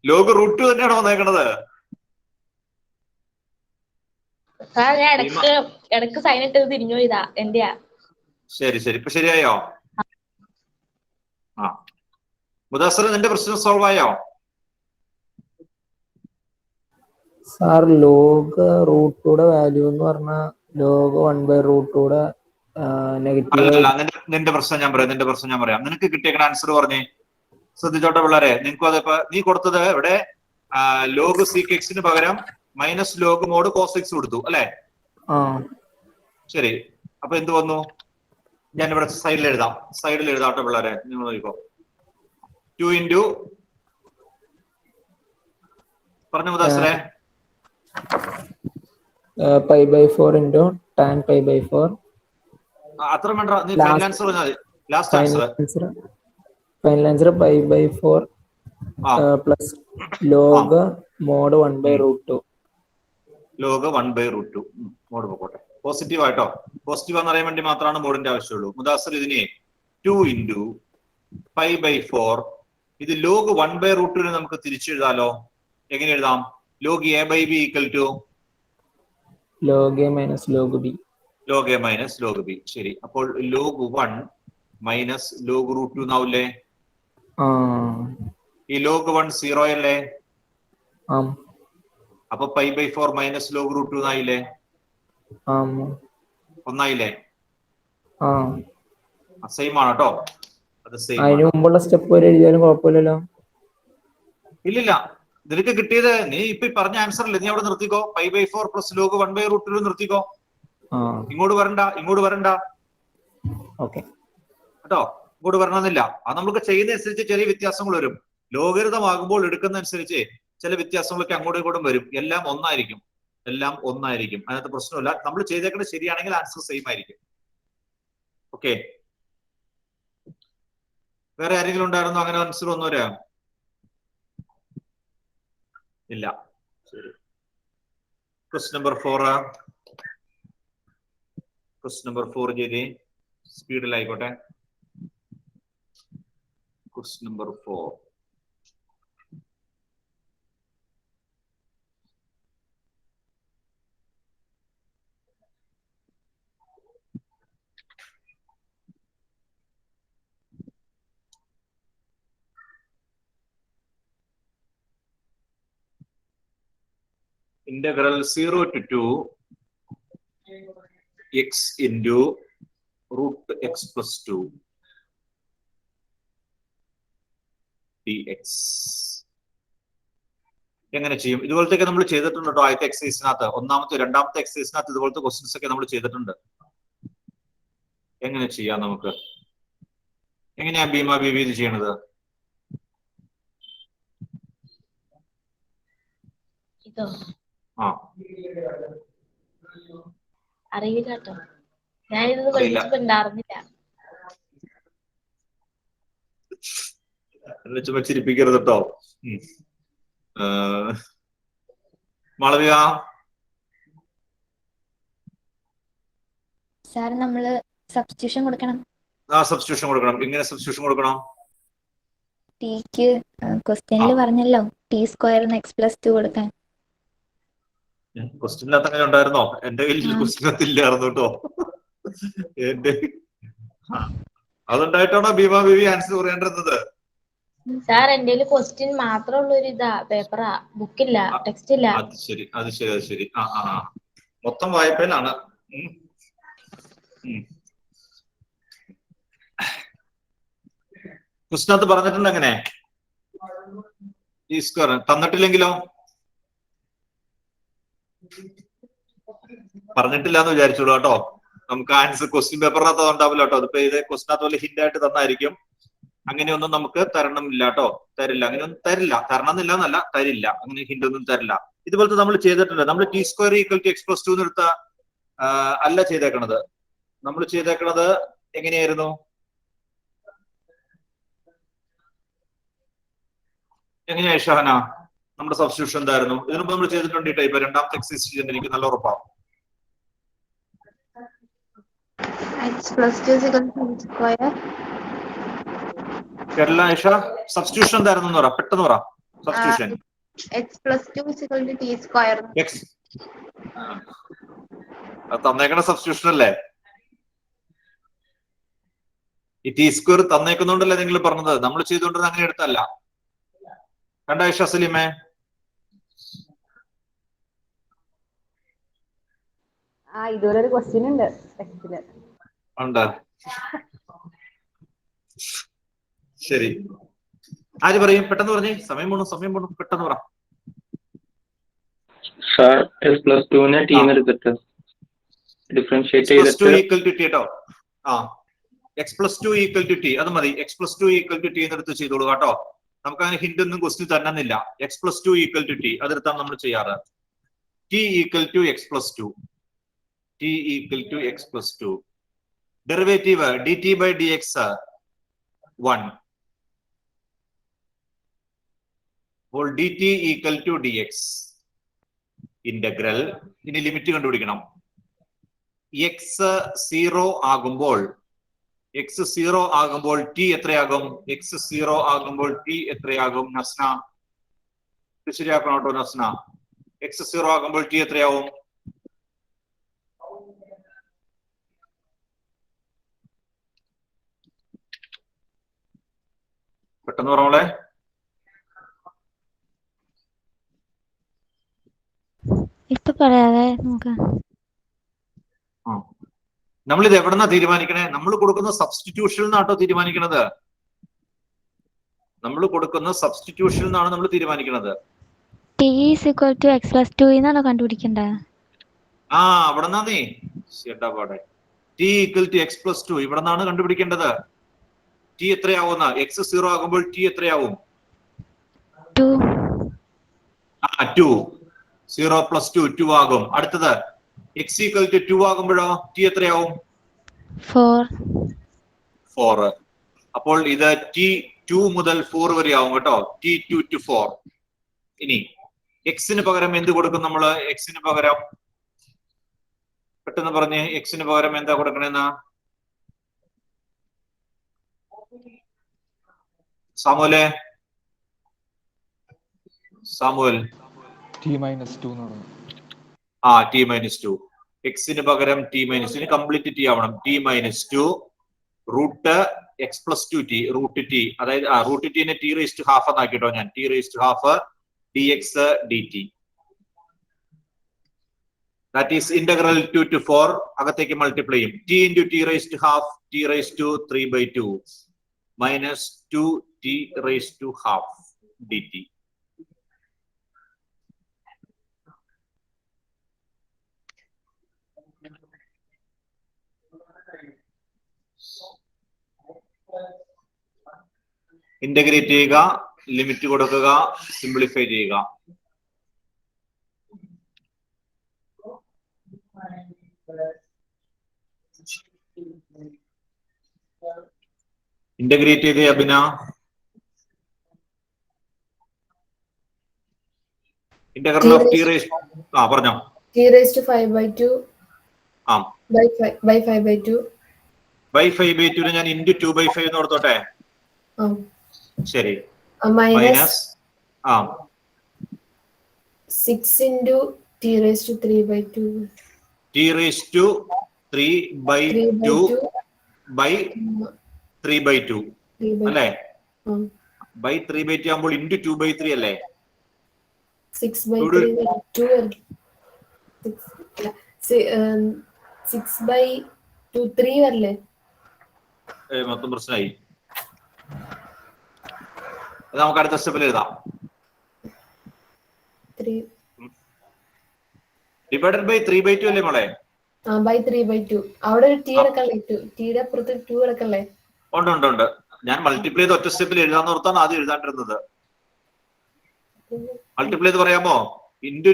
ലോഗ് √2 തന്നെയാണോ വന്നേക്കണത്? ഞാൻ ഇടക്ക് സൈൻ ഇട്ടത് തിരിഞ്ഞു പോയതാ എന്റെയാ. ശരി ഇപ്പൊ ശരിയായോ? മുദാസിർ നിന്റെ പ്രശ്നം സോൾവ് ആയോ? സാർ ലോഗ് √2 വാല്യൂ എന്ന് പറഞ്ഞ ലോഗ് 1/√2 നെഗറ്റീവ്. നിന്റെ പ്രശ്നം ഞാൻ പറയാം. നിനക്ക് കിട്ടിയേക്കണ ആൻസർ പറഞ്ഞേ. ശ്രദ്ധിച്ചോട്ടെ പിള്ളേരെ. നിനക്കും അതിപ്പോ നീ കൊടുത്തത് ഇവിടെ ലോഗ് സീക്സിന് പകരം മൈനസ് ലോഗ് മോഡ് കോസ് കൊടുത്തു അല്ലെ? ശരി. അപ്പൊ എന്ത് വന്നു? ഞാൻ ഇവിടെ സൈഡിൽ എഴുതാട്ടെ പിള്ളേരെ. നിങ്ങൾ നോക്കിക്കോ. 2 ഇൻറ്റു പറഞ്ഞ മുദാസിറെ. π/4 ഇൻറ്റു tan π/4. അത്ര വേണ്ട. നീ ഫൈനൽ ആൻസർ പറഞ്ഞാൽ മതി. Last answer final answer π/4 plus log mod 1/√2. Log 1/√2 mod പോട്ടെ. പോസിറ്റീവ് ആയിട്ടോ. പോസിറ്റീവ് എന്ന് അറിയാൻ വേണ്ടി മാത്രമാണ് മോഡിന്റെ ആവശ്യമുള്ളൂ. മുദാസിർ ഇതിനെ 2 ഇൻറ്റു π/4. ഇത് ലോഗ് 1/√2 നമുക്ക് തിരിച്ചെഴുതാലോ. എങ്ങനെ എഴുതാം? Log a/b equal to log a minus log b. Log a minus log b. ശരി. അപ്പോൾ ലോഗ് 1 മൈനസ് ലോഗ് √2 എന്നാവില്ലേ? ഈ ലോഗ് 1 0 അല്ലേ? അപ്പൊ π/4 മൈനസ് ലോഗ് √2 എന്നായില്ലേ? ഒന്നായില്ലേ? സെയിം ആണ് കേട്ടോ. അത് സെയിം. അതിന് മുമ്പുള്ള സ്റ്റെപ്പ് വരെ എഴുതിയാലും കുഴപ്പമില്ലല്ലോ. ഇല്ലില്ല. നിനക്ക് കിട്ടിയത് നീ ഇപ്പൊ പറഞ്ഞ ആൻസർ അല്ലേ? നീ അവിടെ നിർത്തിക്കോ. π/4 പ്ലസ് ലോഗ് 1/√2 നിർത്തിക്കോ. ഇങ്ങോട്ട് വരണ്ട ഓക്കെ കേട്ടോ. ഇങ്ങോട്ട് വരണമെന്നില്ല. അത് നമുക്ക് ചെയ്യുന്ന അനുസരിച്ച് ചെറിയ വ്യത്യാസങ്ങൾ വരും. ലോഗരിതമാകുമ്പോൾ എടുക്കുന്ന അനുസരിച്ച് ചില വ്യത്യാസങ്ങളൊക്കെ അങ്ങോട്ടും ഇങ്ങോട്ടും വരും. എല്ലാം ഒന്നായിരിക്കും. അതിനകത്ത് പ്രശ്നമില്ല. നമ്മൾ ചെയ്തേക്കുന്നത് ശരിയാണെങ്കിൽ ആൻസർ സെയിം ആയിരിക്കും. ഓക്കെ. വേറെ ആരെങ്കിലും ഉണ്ടായിരുന്നോ അങ്ങനെ ആൻസർ വന്നവരാ? ഇല്ല. ശരി. ക്വസ്റ്റ്യൻ നമ്പർ 4 ചെയ്തേ. സ്പീഡിലായിക്കോട്ടെ. Question number 4. Integral 0 to 2 x into √x plus 2 dx. എങ്ങനെ ചെയ്യും? ഇതുപോലത്തെ നമ്മൾ ചെയ്തിട്ടുണ്ട് കേട്ടോ. ആദ്യത്തെ എക്സസൈസിനകത്ത്, ഒന്നാമത്തെ രണ്ടാമത്തെ എക്സസൈസിനകത്ത് ഇതുപോലത്തെ ക്വസ്റ്റ്യൻസ് ഒക്കെ നമ്മൾ ചെയ്തിട്ടുണ്ട്. എങ്ങനെ ചെയ്യാം നമുക്ക്? എങ്ങനെയാ ഭീമ ബീബി ഇത് ചെയ്യണത്? അറിയില്ല കേട്ടോ. ഞാനിത് പഠിച്ചിട്ടുണ്ടായിരുന്നില്ല. ചിരിപ്പിക്കരുത് കേട്ടോ. മാളവിക. സാർ നമ്മള് സബ്സ്റ്റിറ്റ്യൂഷൻ കൊടുക്കണം. സബ്സ്റ്റിറ്റ്യൂഷൻ കൊടുക്കണം. എങ്ങനെ സബ്സ്റ്റിറ്റ്യൂഷൻ കൊടുക്കണം? ടിക്ക് ക്വസ്റ്റ്യനിൽ പറഞ്ഞല്ലോ t² x+2 കൊടുക്കാൻ. ക്വസ്റ്റ്യനിനകത്ത് അങ്ങനെ ഉണ്ടായിരുന്നോ? എന്റെ കയ്യിൽ ക്വസ്റ്റ്യനകത്ത് ഇല്ലായിരുന്നു കേട്ടോ. അതുണ്ടായിട്ടാണോ ഭീമ ബേബി ആൻസർ പറയേണ്ടിരുന്നത്? സാർ എന്റെ ക്വസ്റ്റ്യൻ മാത്രമുള്ള ഒരു പേപ്പറാ, ബുക്കില്ല, ടെക്സ്റ്റ് ഇല്ല. അത് ശരി. മൊത്തം വായ്പയിലാണ്. ക്വസ്റ്റിനകത്ത് പറഞ്ഞിട്ടുണ്ട് എങ്ങനെ ടി സ്ക്വയർ തന്നിട്ടില്ലെങ്കിലോ പറഞ്ഞിട്ടില്ല എന്ന് വിചാരിച്ചോളൂ കേട്ടോ. നമുക്ക് ആൻസർ ക്വസ്റ്റ്യൻ പേപ്പറിനകത്ത് ഉണ്ടാവില്ല കേട്ടോ. അതിപ്പോ ഇത് ക്വസ്റ്റിനകത്ത് പോലെ ഹിന്റ് ആയിട്ട് തന്നായിരിക്കും. അങ്ങനെയൊന്നും നമുക്ക് തരണമില്ല കേട്ടോ. തരില്ല, അങ്ങനെയൊന്നും തരില്ല. തരണമെന്നില്ല എന്നല്ല, തരില്ല. അങ്ങനെ ഹിന്റ് ഒന്നും തരില്ല. ഇതുപോലത്തെ നമ്മൾ ചെയ്തിട്ടുണ്ട്. നമ്മൾ t square equal to x plus two എന്ന് എടുത്ത അല്ല ചെയ്തേക്കണത്. നമ്മൾ ചെയ്തേക്കണത് എങ്ങനെയായിരുന്നു? എങ്ങനെയാ ഷഹന നമ്മുടെ സബ്സ്റ്റിറ്റ്യൂഷൻ എന്തായിരുന്നു? ഇതിനുമ്പ് നമ്മൾ ചെയ്തിട്ടുണ്ട് ഈ ടൈപ്പ്. രണ്ടാമത്തെ എക്സസൈസ് എനിക്ക് നല്ല ഉറപ്പാണ്. കേരള ഐഷ സബ്സ്റ്റിറ്റ്യൂഷൻ എന്തായിരുന്നു എന്ന് പറ, പെട്ടെന്ന് പറ. സബ്സ്റ്റിറ്റ്യൂഷൻ എക്സ് തന്നേക്കണ സബ്സ്റ്റിറ്റ്യൂഷൻ അല്ലേ? ഈ ടി സ്ക്വയർ തന്നേക്കുന്നുണ്ടല്ലേ നിങ്ങൾ പറഞ്ഞത്. നമ്മൾ ചെയ്തുകൊണ്ടിരുന്ന അങ്ങനെ എടുത്തല്ല. കണ്ട ഐഷ സലീമേ? ഇതുപോലെ ഒരു ക്വസ്റ്റ്യൻ ഉണ്ട് ടെക്സ്റ്റില്. ഉണ്ട്. ശരി, ആര് പറയും? പെട്ടെന്ന് പറഞ്ഞേ, സമയം പോണു, പെട്ടെന്ന് പറ. സാർ എക്സ് പ്ലസ് ടുവിനെ ടീന്ന് എടുത്തിട്ട് ഡിഫറൻഷിയേറ്റ് ചെയ്തിട്ട് ഈക്വൽ ടു ടി കേട്ടോ. X plus two equal to t, അത് മതി. X plus two equal to t എന്നെടുത്ത് ചെയ്തോളൂ കേട്ടോ. നമുക്ക് അങ്ങനെ ഹിന്റ് ഒന്നും ക്വസ്റ്റ്യൻ തരുന്നില്ല. X plus two equal to t അതെടുത്താണ് നമ്മൾ ചെയ്യാറ്. T equal to x plus two, T equal to x plus two. Derivative d T by d x 1 അപ്പോൾ d t equal to d x integral. ഇനി limit കണ്ടുപിടിക്കണം. X 0 ആകുമ്പോൾ T എത്രയാകും? X 0 ആകുമ്പോൾ T എത്രയാകും? നസ്ന ശരിയാക്കണം കേട്ടോ നസ്ന. എക്സ് 0 ആകുമ്പോൾ ടി എത്രയാവും? പെട്ടെന്ന് പറഞ്ഞോളെ. ഇപ്പൊ പറയാതെ നമുക്ക് നമ്മളിത് എവിടെന്നാ തീരുമാനിക്കണേ? നമ്മൾ കൊടുക്കുന്ന സബ്സ്റ്റിറ്റ്യൂഷനിൽ നിന്നാട്ടോ തീരുമാനിക്കണത്. നമ്മൾ കൊടുക്കുന്ന സബ്സ്റ്റിറ്റ്യൂഷനിൽ നിന്നാണ് നമ്മൾ തീരുമാനിക്കുന്നത്. T is equal to x plus two എന്നാണോ കണ്ടുപിടിക്കേണ്ടത്? അവിടെ നിന്നേ ചേട്ടാ പാടെ. T equal to x plus two ഇവിടെ നിന്നാണ് കണ്ടുപിടിക്കേണ്ടത്. ടി എത്രയാവുന്ന? എക്സ് 0 ആകുമ്പോൾ ടി എത്രയാവും? 2. 0 പ്ലസ് 2 2 ആകും. അടുത്തത് എക്സ് ഈക്വൽ ടു 2 ആകുമ്പോഴോ ടി എത്രയാവും? 4. അപ്പോൾ ഇത് ടി 2 മുതൽ 4 വരെ ആവും കേട്ടോ. T 2 to 4. ഇനി എക്സിന് പകരം എന്ത് കൊടുക്കും നമ്മള്? എക്സിന് പകരം പെട്ടെന്ന് പറഞ്ഞ്, എക്സിന് പകരം എന്താ കൊടുക്കണെന്നാ? Samuel t minus 2 t minus 2. എക്സിന് പകരം ടി മൈനസ്, ഇനി കംപ്ലീറ്റ് ടി ആവണം. T minus 2 root x plus 2 t root t, അതായത് റൂട്ട് ടിനെ ടി റേസ് ടു ഹാഫ് എന്നാക്കിട്ടോ ഞാൻ. T raise to half d x d t. That is integral 2 to 4. അകത്തേക്ക് multiply ചെയ്യും. T into t raise to half t raise to 3/2 minus 2 t raise to half d t. Integrate ചെയ്യുക, limit കൊടുക്കുക, simplify ചെയ്യുക. Integrate ചെയ്തേ Abhina. Integral of t raise പറഞ്ഞോ. T raise to 5/2 by 5/2 by 5/2 ഞാൻ into 2/5 എന്ന് ഓർത്തോട്ടെ. ശരി. Minus 6 into t raised to 3/2. T raised to 3/2 by 3/2 അല്ലേ? by 3/2 ആകുമ്പോൾ ഇൻറ്റു 2/3 അല്ലേ? 6/3 2 6/2 3 വരില്ലേ? മൊത്തം പ്രശ്നമായി. അത് നമുക്ക് അടുത്ത സ്റ്റെപ്പിൽ എഴുതാം. 3 ഡിവൈഡഡ് ബൈ 3/2 അല്ലേ മോളെ? ബൈ 3/2. അവിടെ ഒരു ടി എടുക്കല്ലേ? ടിയുടെ അപ്പുറത്ത് 2 എടുക്കല്ലേ? ഉണ്ട്. ഞാൻ മൾട്ടിപ്ലൈ ചെയ്ത് ഒറ്റ സ്റ്റെപ്പിൽ എഴുതാന്ന് ഓർത്താണ് ആദ്യം എഴുതാണ്ടിരുന്നത്. മൾട്ടിപ്ലൈ ചെയ്ത് പറയാമോ? ഇൻറ്റു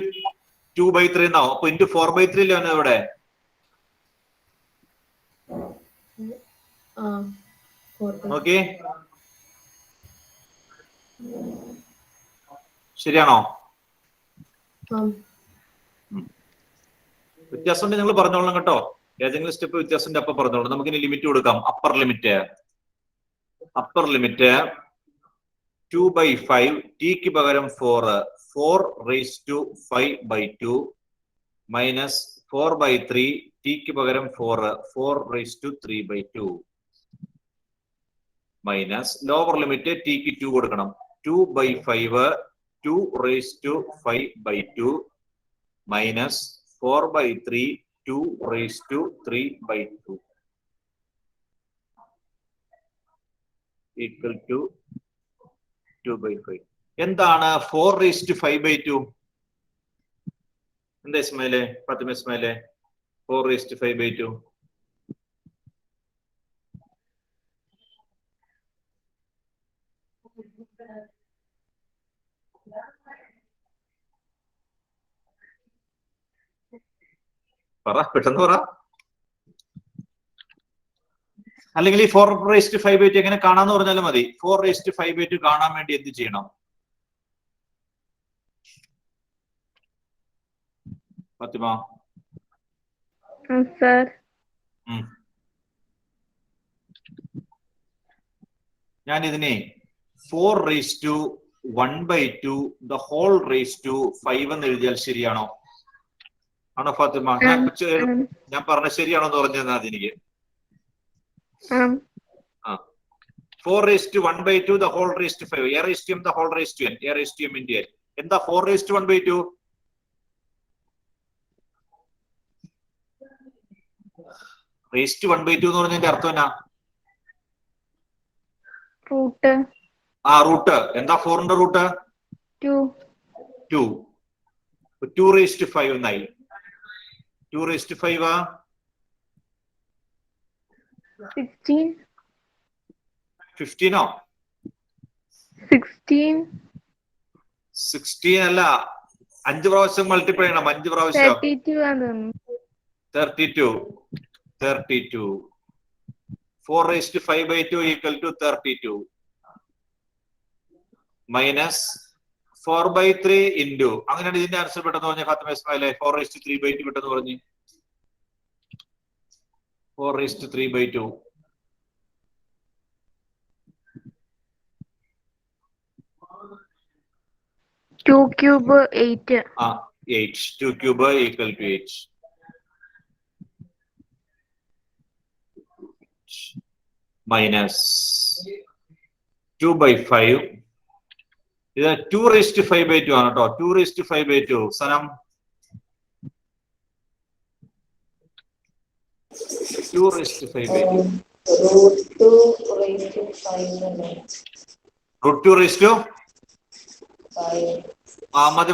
2/3 എന്നാവും. അപ്പൊ ഇൻറ്റു 4/3 അല്ലേ ഇവിടെ? ഓക്കെ, ശരിയാണോ? വ്യത്യാസം ഉണ്ടെങ്കിൽ നിങ്ങൾ പറഞ്ഞോളണം കേട്ടോ. ഏതെങ്കിലും സ്റ്റെപ്പ് വ്യത്യാസത്തിന്റെ അപ്പം പറഞ്ഞോളൂ. നമുക്കിനി ലിമിറ്റ് കൊടുക്കാം. അപ്പർ ലിമിറ്റ് 2/5 ടിക്ക് പകരം 4/5/2 മൈനസ് 4/3 ടിക്ക് പകരം 4/3/2 മൈനസ് ലോവർ ലിമിറ്റ് ടിക്ക് 2 കൊടുക്കണം. 2/5 2/5/2 മൈനസ് 4/3 2/3/2 ഈക്വൽ ടു 2/5. എന്താണ് 4/5/2? എന്താ ഇസ്മായിലെ, ഫാത്തിമ ഇസ്മായിലെ, 4/5/2? പെട്ടെന്ന് പറ. അല്ലെങ്കിൽ ഈ 4/5/2 എങ്ങനെ കാണാന്ന് പറഞ്ഞാലും മതി. 4/5/2 കാണാൻ വേണ്ടി എന്ത് ചെയ്യണം? ഫാത്തിമ? സർ, ഞാൻ ഇതിനെ 4/1/2 എന്ന് എഴുതിയാൽ ശരിയാണോ? ആണോ ഫാത്തിമ? ഞാൻ പറഞ്ഞ ശരിയാണോ എന്ന് പറഞ്ഞു തന്നാൽ എനിക്ക്. 4/1/2 എന്താ 4/1/2? റേസ്റ്റ് 1/2 എന്ന് പറഞ്ഞതിന്റെ അർത്ഥം എന്നാ? റൂട്ട്. റൂട്ട്. എന്താ 4ന്റെ റൂട്ട്? 2. 2/5 എന്നായി. 2/5 16. 15 16 അല്ല, 5 പ്രാവശ്യം മൾട്ടിപ്ലൈ ചെയ്യണം. 5 പ്രാവശ്യം 32. 4/5/2 ഈക്വൽ ടു 32 മൈനസ് 4/3 ഇൻറ്റു. അങ്ങനെയാണ് ഇതിന്റെ ആൻസർ പെട്ടെന്ന് പറഞ്ഞ ഫാത്തിമ ഇസ്മായിലെ. 4/3/2 പെട്ടെന്ന് പറഞ്ഞ് 4/3/2. 2 cube 8. 8. 2 cube equal to 8. Minus 2/5. ഇത് 2/5/2 ആണ് കേട്ടോ. 2/5/2. സനം 2/5/2. √2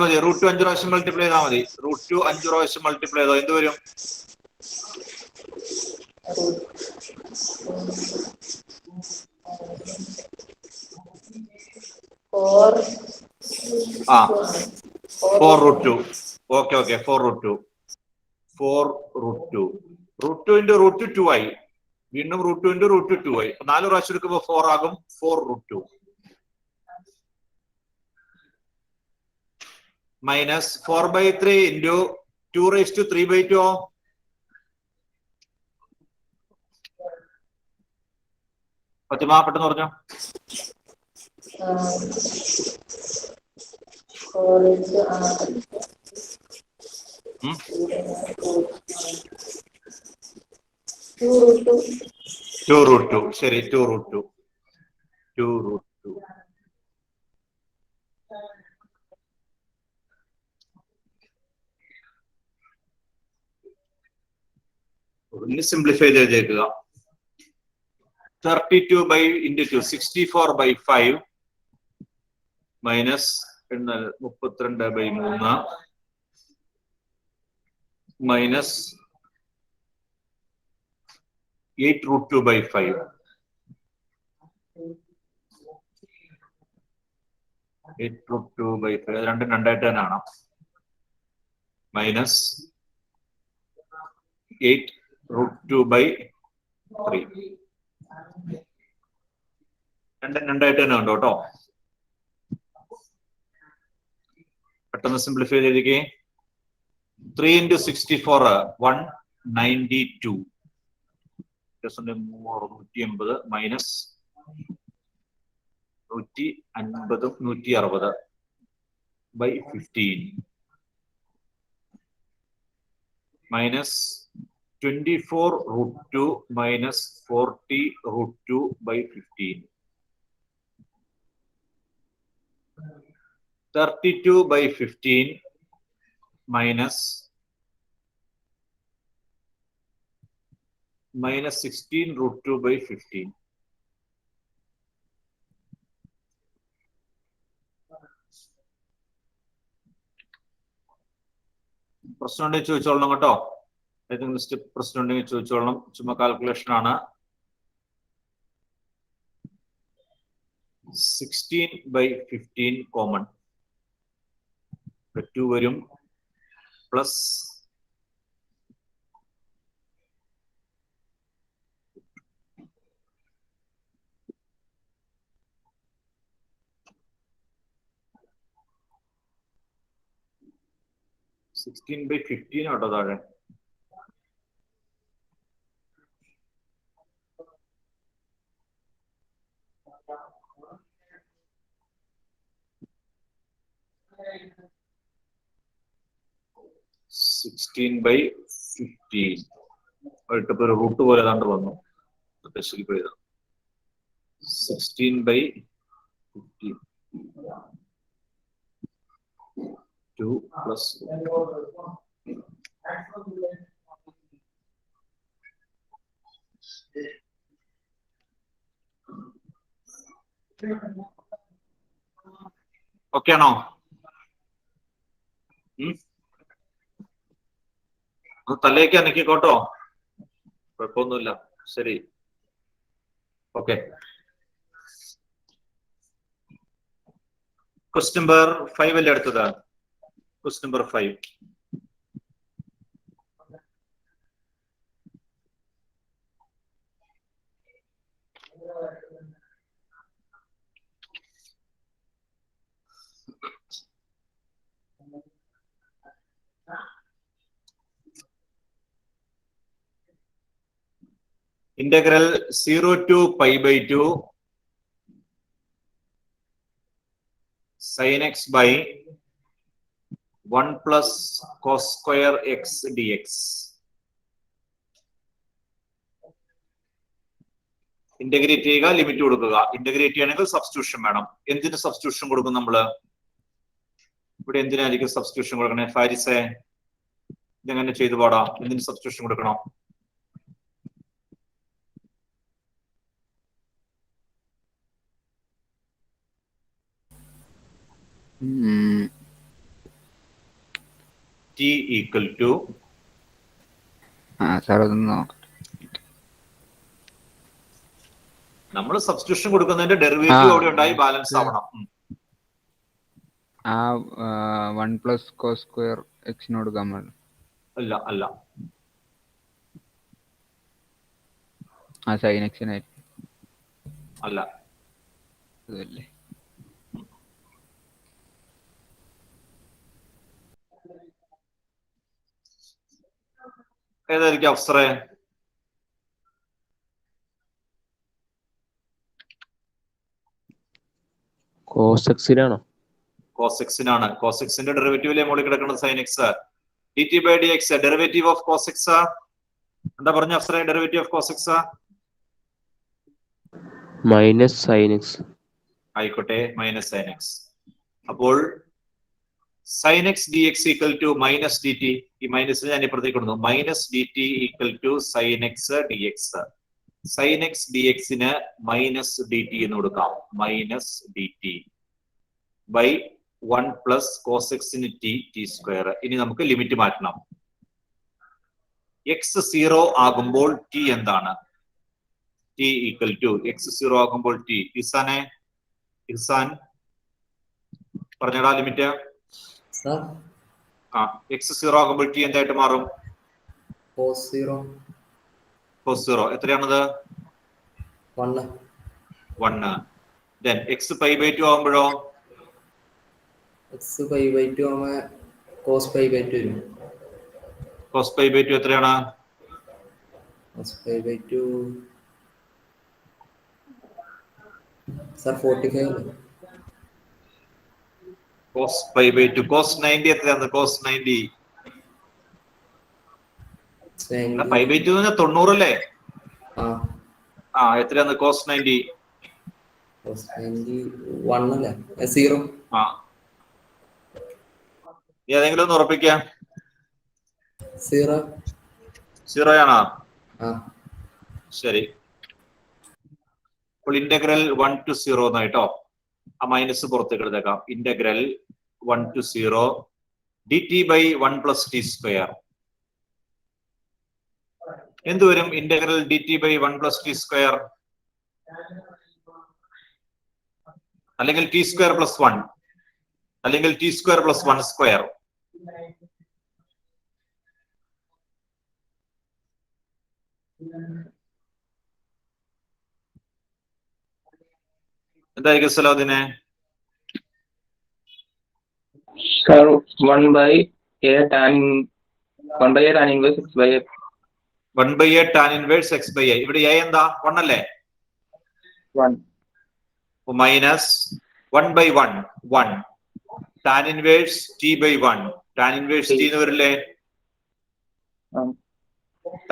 മതി. √2 5 പ്രാവശ്യം മൾട്ടിപ്ലൈ ചെയ്താൽ മതി. √2 5 പ്രാവശ്യം മൾട്ടിപ്ലൈ ചെയ്തോ എന്ത് വരും? √2. ഓക്കെ, 4√2. 4√2. √2 ആയി. വീണ്ടും √2 ആയി. 4 പ്രാവശ്യം എടുക്കുമ്പോൾ 4 ആകും. 4√2 മൈനസ് 4/3 ഇൻറ്റു 2/3/2. ഫാത്തിമ പെട്ടെന്ന് പറഞ്ഞോ. 2√2. ശരി, 2√2. ഇനി സിംപ്ലിഫൈ ചെയ്തേക്കുക. 32 by into 2, 64 by 5 minus 32 by 3 minus 8 root 2 by 5. 8 root 2 by 5 രണ്ടും രണ്ടായിട്ട് തന്നെയാണ്. Minus 8 root 2 by 3. രണ്ടും രണ്ടായിട്ട് തന്നെ ഉണ്ടോ കേട്ടോ. പെട്ടെന്ന് simplify ചെയ്തിരിക്കേ. 3 into 64 192 180 minus 150 160 by 15 minus 24 root 2 minus 40 root 2 by 15. 32 by 15 minus 16 root 2 by 15. പ്രശ്നം ഉണ്ടെങ്കിൽ ചോദിച്ചോളണം കേട്ടോ. ഏതെങ്കിലും സ്റ്റെപ്പ് പ്രശ്നം ഉണ്ടെങ്കിൽ ചോദിച്ചോളണം. ചുമ്മാ കാൽക്കുലേഷൻ ആണ്. 16 by 15 കോമൺ 2 വരും പ്ലസ് 16 by 15 ആട്ടോ താഴെ. by 15 ഒരു റൂട്ട് പോലെ ഏതാണ്ട് വന്നു. ശരിക്കും 16 by 15 2 plus ഓക്കെ ആണോ? തലേക്ക് അനക്കിക്കോട്ടോ, കുഴപ്പമൊന്നുമില്ല. ശരി, ഓക്കെ. ക്വസ്റ്റ്യൻ നമ്പർ 5 അല്ലേ അടുത്തത്? Question number 5. Integral 0 to pi by 2 sin x by 1 plus cos square x dx. Integrate ചെയ്യുക, ലിമിറ്റ് കൊടുക്കുക. ഇന്റഗ്രേറ്റ് ചെയ്യണമെങ്കിൽ സബ്സ്റ്റിറ്റ്യൂഷൻ വേണം. എന്തിന് സബ്സ്റ്റിറ്റ്യൂഷൻ കൊടുക്കും നമ്മള്? ഇവിടെ എന്തിനായിരിക്കും സബ്സ്റ്റിറ്റ്യൂഷൻ കൊടുക്കണേ? ഫാരിസേ, ഇതെങ്ങനെ ചെയ്തു പാടാ? എന്തിന് സബ്സ്റ്റിറ്റ്യൂഷൻ കൊടുക്കണം? t equal to നമ്മൾ സബ്സ്റ്റിറ്റ്യൂഷൻ കൊടുക്കുന്നതിന്റെ ഡെറിവേറ്റീവ് അവിടെ ഉണ്ടായി ബാലൻസ് ആവണം. 1 plus cos square x കൊടുക്കാൻ അല്ല അല്ല sin x അല്ല. ഏതായിരിക്കും അഫ്സറേ? കോസ് എക്സിനാണോ? കോസ് എക്സിനാണ്. കോസ് എക്സിന്റെ ഡെറിവേറ്റീവിലെ മുകളിൽ കിടക്കുന്നത് sine x. dt by dx derivative of cos x എന്താ പറഞ്ഞ അഫ്സറേ? Derivative of cos x minus sine x. ആയിക്കോട്ടെ, മൈനസ് സൈൻ എക്സ്. അപ്പോൾ sin x dx equal to minus dt. ഈ മൈനസ് ഞാൻ ഇപ്പുറത്തേക്ക് കൊടുക്കുന്നു. Minus d t equal to sine x d x. Sine x d എക്സിന് മൈനസ് ഡി ടി എന്ന് കൊടുക്കാം. Minus d T by 1 plus cos എക്സിന് T T square. ഇനി നമുക്ക് ലിമിറ്റ് മാറ്റണം. എക്സ് 0 ആകുമ്പോൾ ടി എന്താണ്? ടി ഈക്വൽ ടു എക്സ് 0 ആകുമ്പോൾ ടി. ഇർസാൻ പറഞ്ഞടാ ലിമിറ്റ്. എക്സ് 0 ആകുമ്പോൾ ടി എന്തായിട്ട് മാറും? cos 0 cos 0 എത്രയാണത്? 1. 1. then x pi by 2 ആകുമ്പോഴോ? x pi by 2 ആകുമ്പോ cos pi by 2 വരും. cos pi by 2 എത്രയാണ്? cos pi by 2 സർ 45 അല്ലേ? cos pi by 2 cos 90 എത്രയാണ്? cos 90 pi by 2 എന്ന് 90 അല്ലേ? എത്രയാണ് cos 90? cos 90 1 അല്ലേ? 0. ഏതെങ്കിലും ഒന്ന് ഉറപ്പിക്കാം. 0 ആണോ? ശരി. അപ്പോൾ ഇന്റഗ്രൽ 1 to 0 എന്നായിട്ടോ. ആ മൈനസ് പുറത്തേക്ക് എടുത്തേക്കാം. Integral 1 to 0 dt by 1 plus t square. എന്തുവരും integral dt by 1 plus t square? അല്ലെങ്കിൽ t square plus 1 അല്ലെങ്കിൽ t square plus 1 square. എന്തായിരിക്കും സലാദിനെ? Sir, 1 by a tan inverse x by a. 1 by a tan inverse x by a. ഇവിടെ a എന്താ? 1 അല്ലേ? 1. Minus 1 by 1 1 tan inverse t by 1. tan inverse t എന്ന് വരില്ലേ?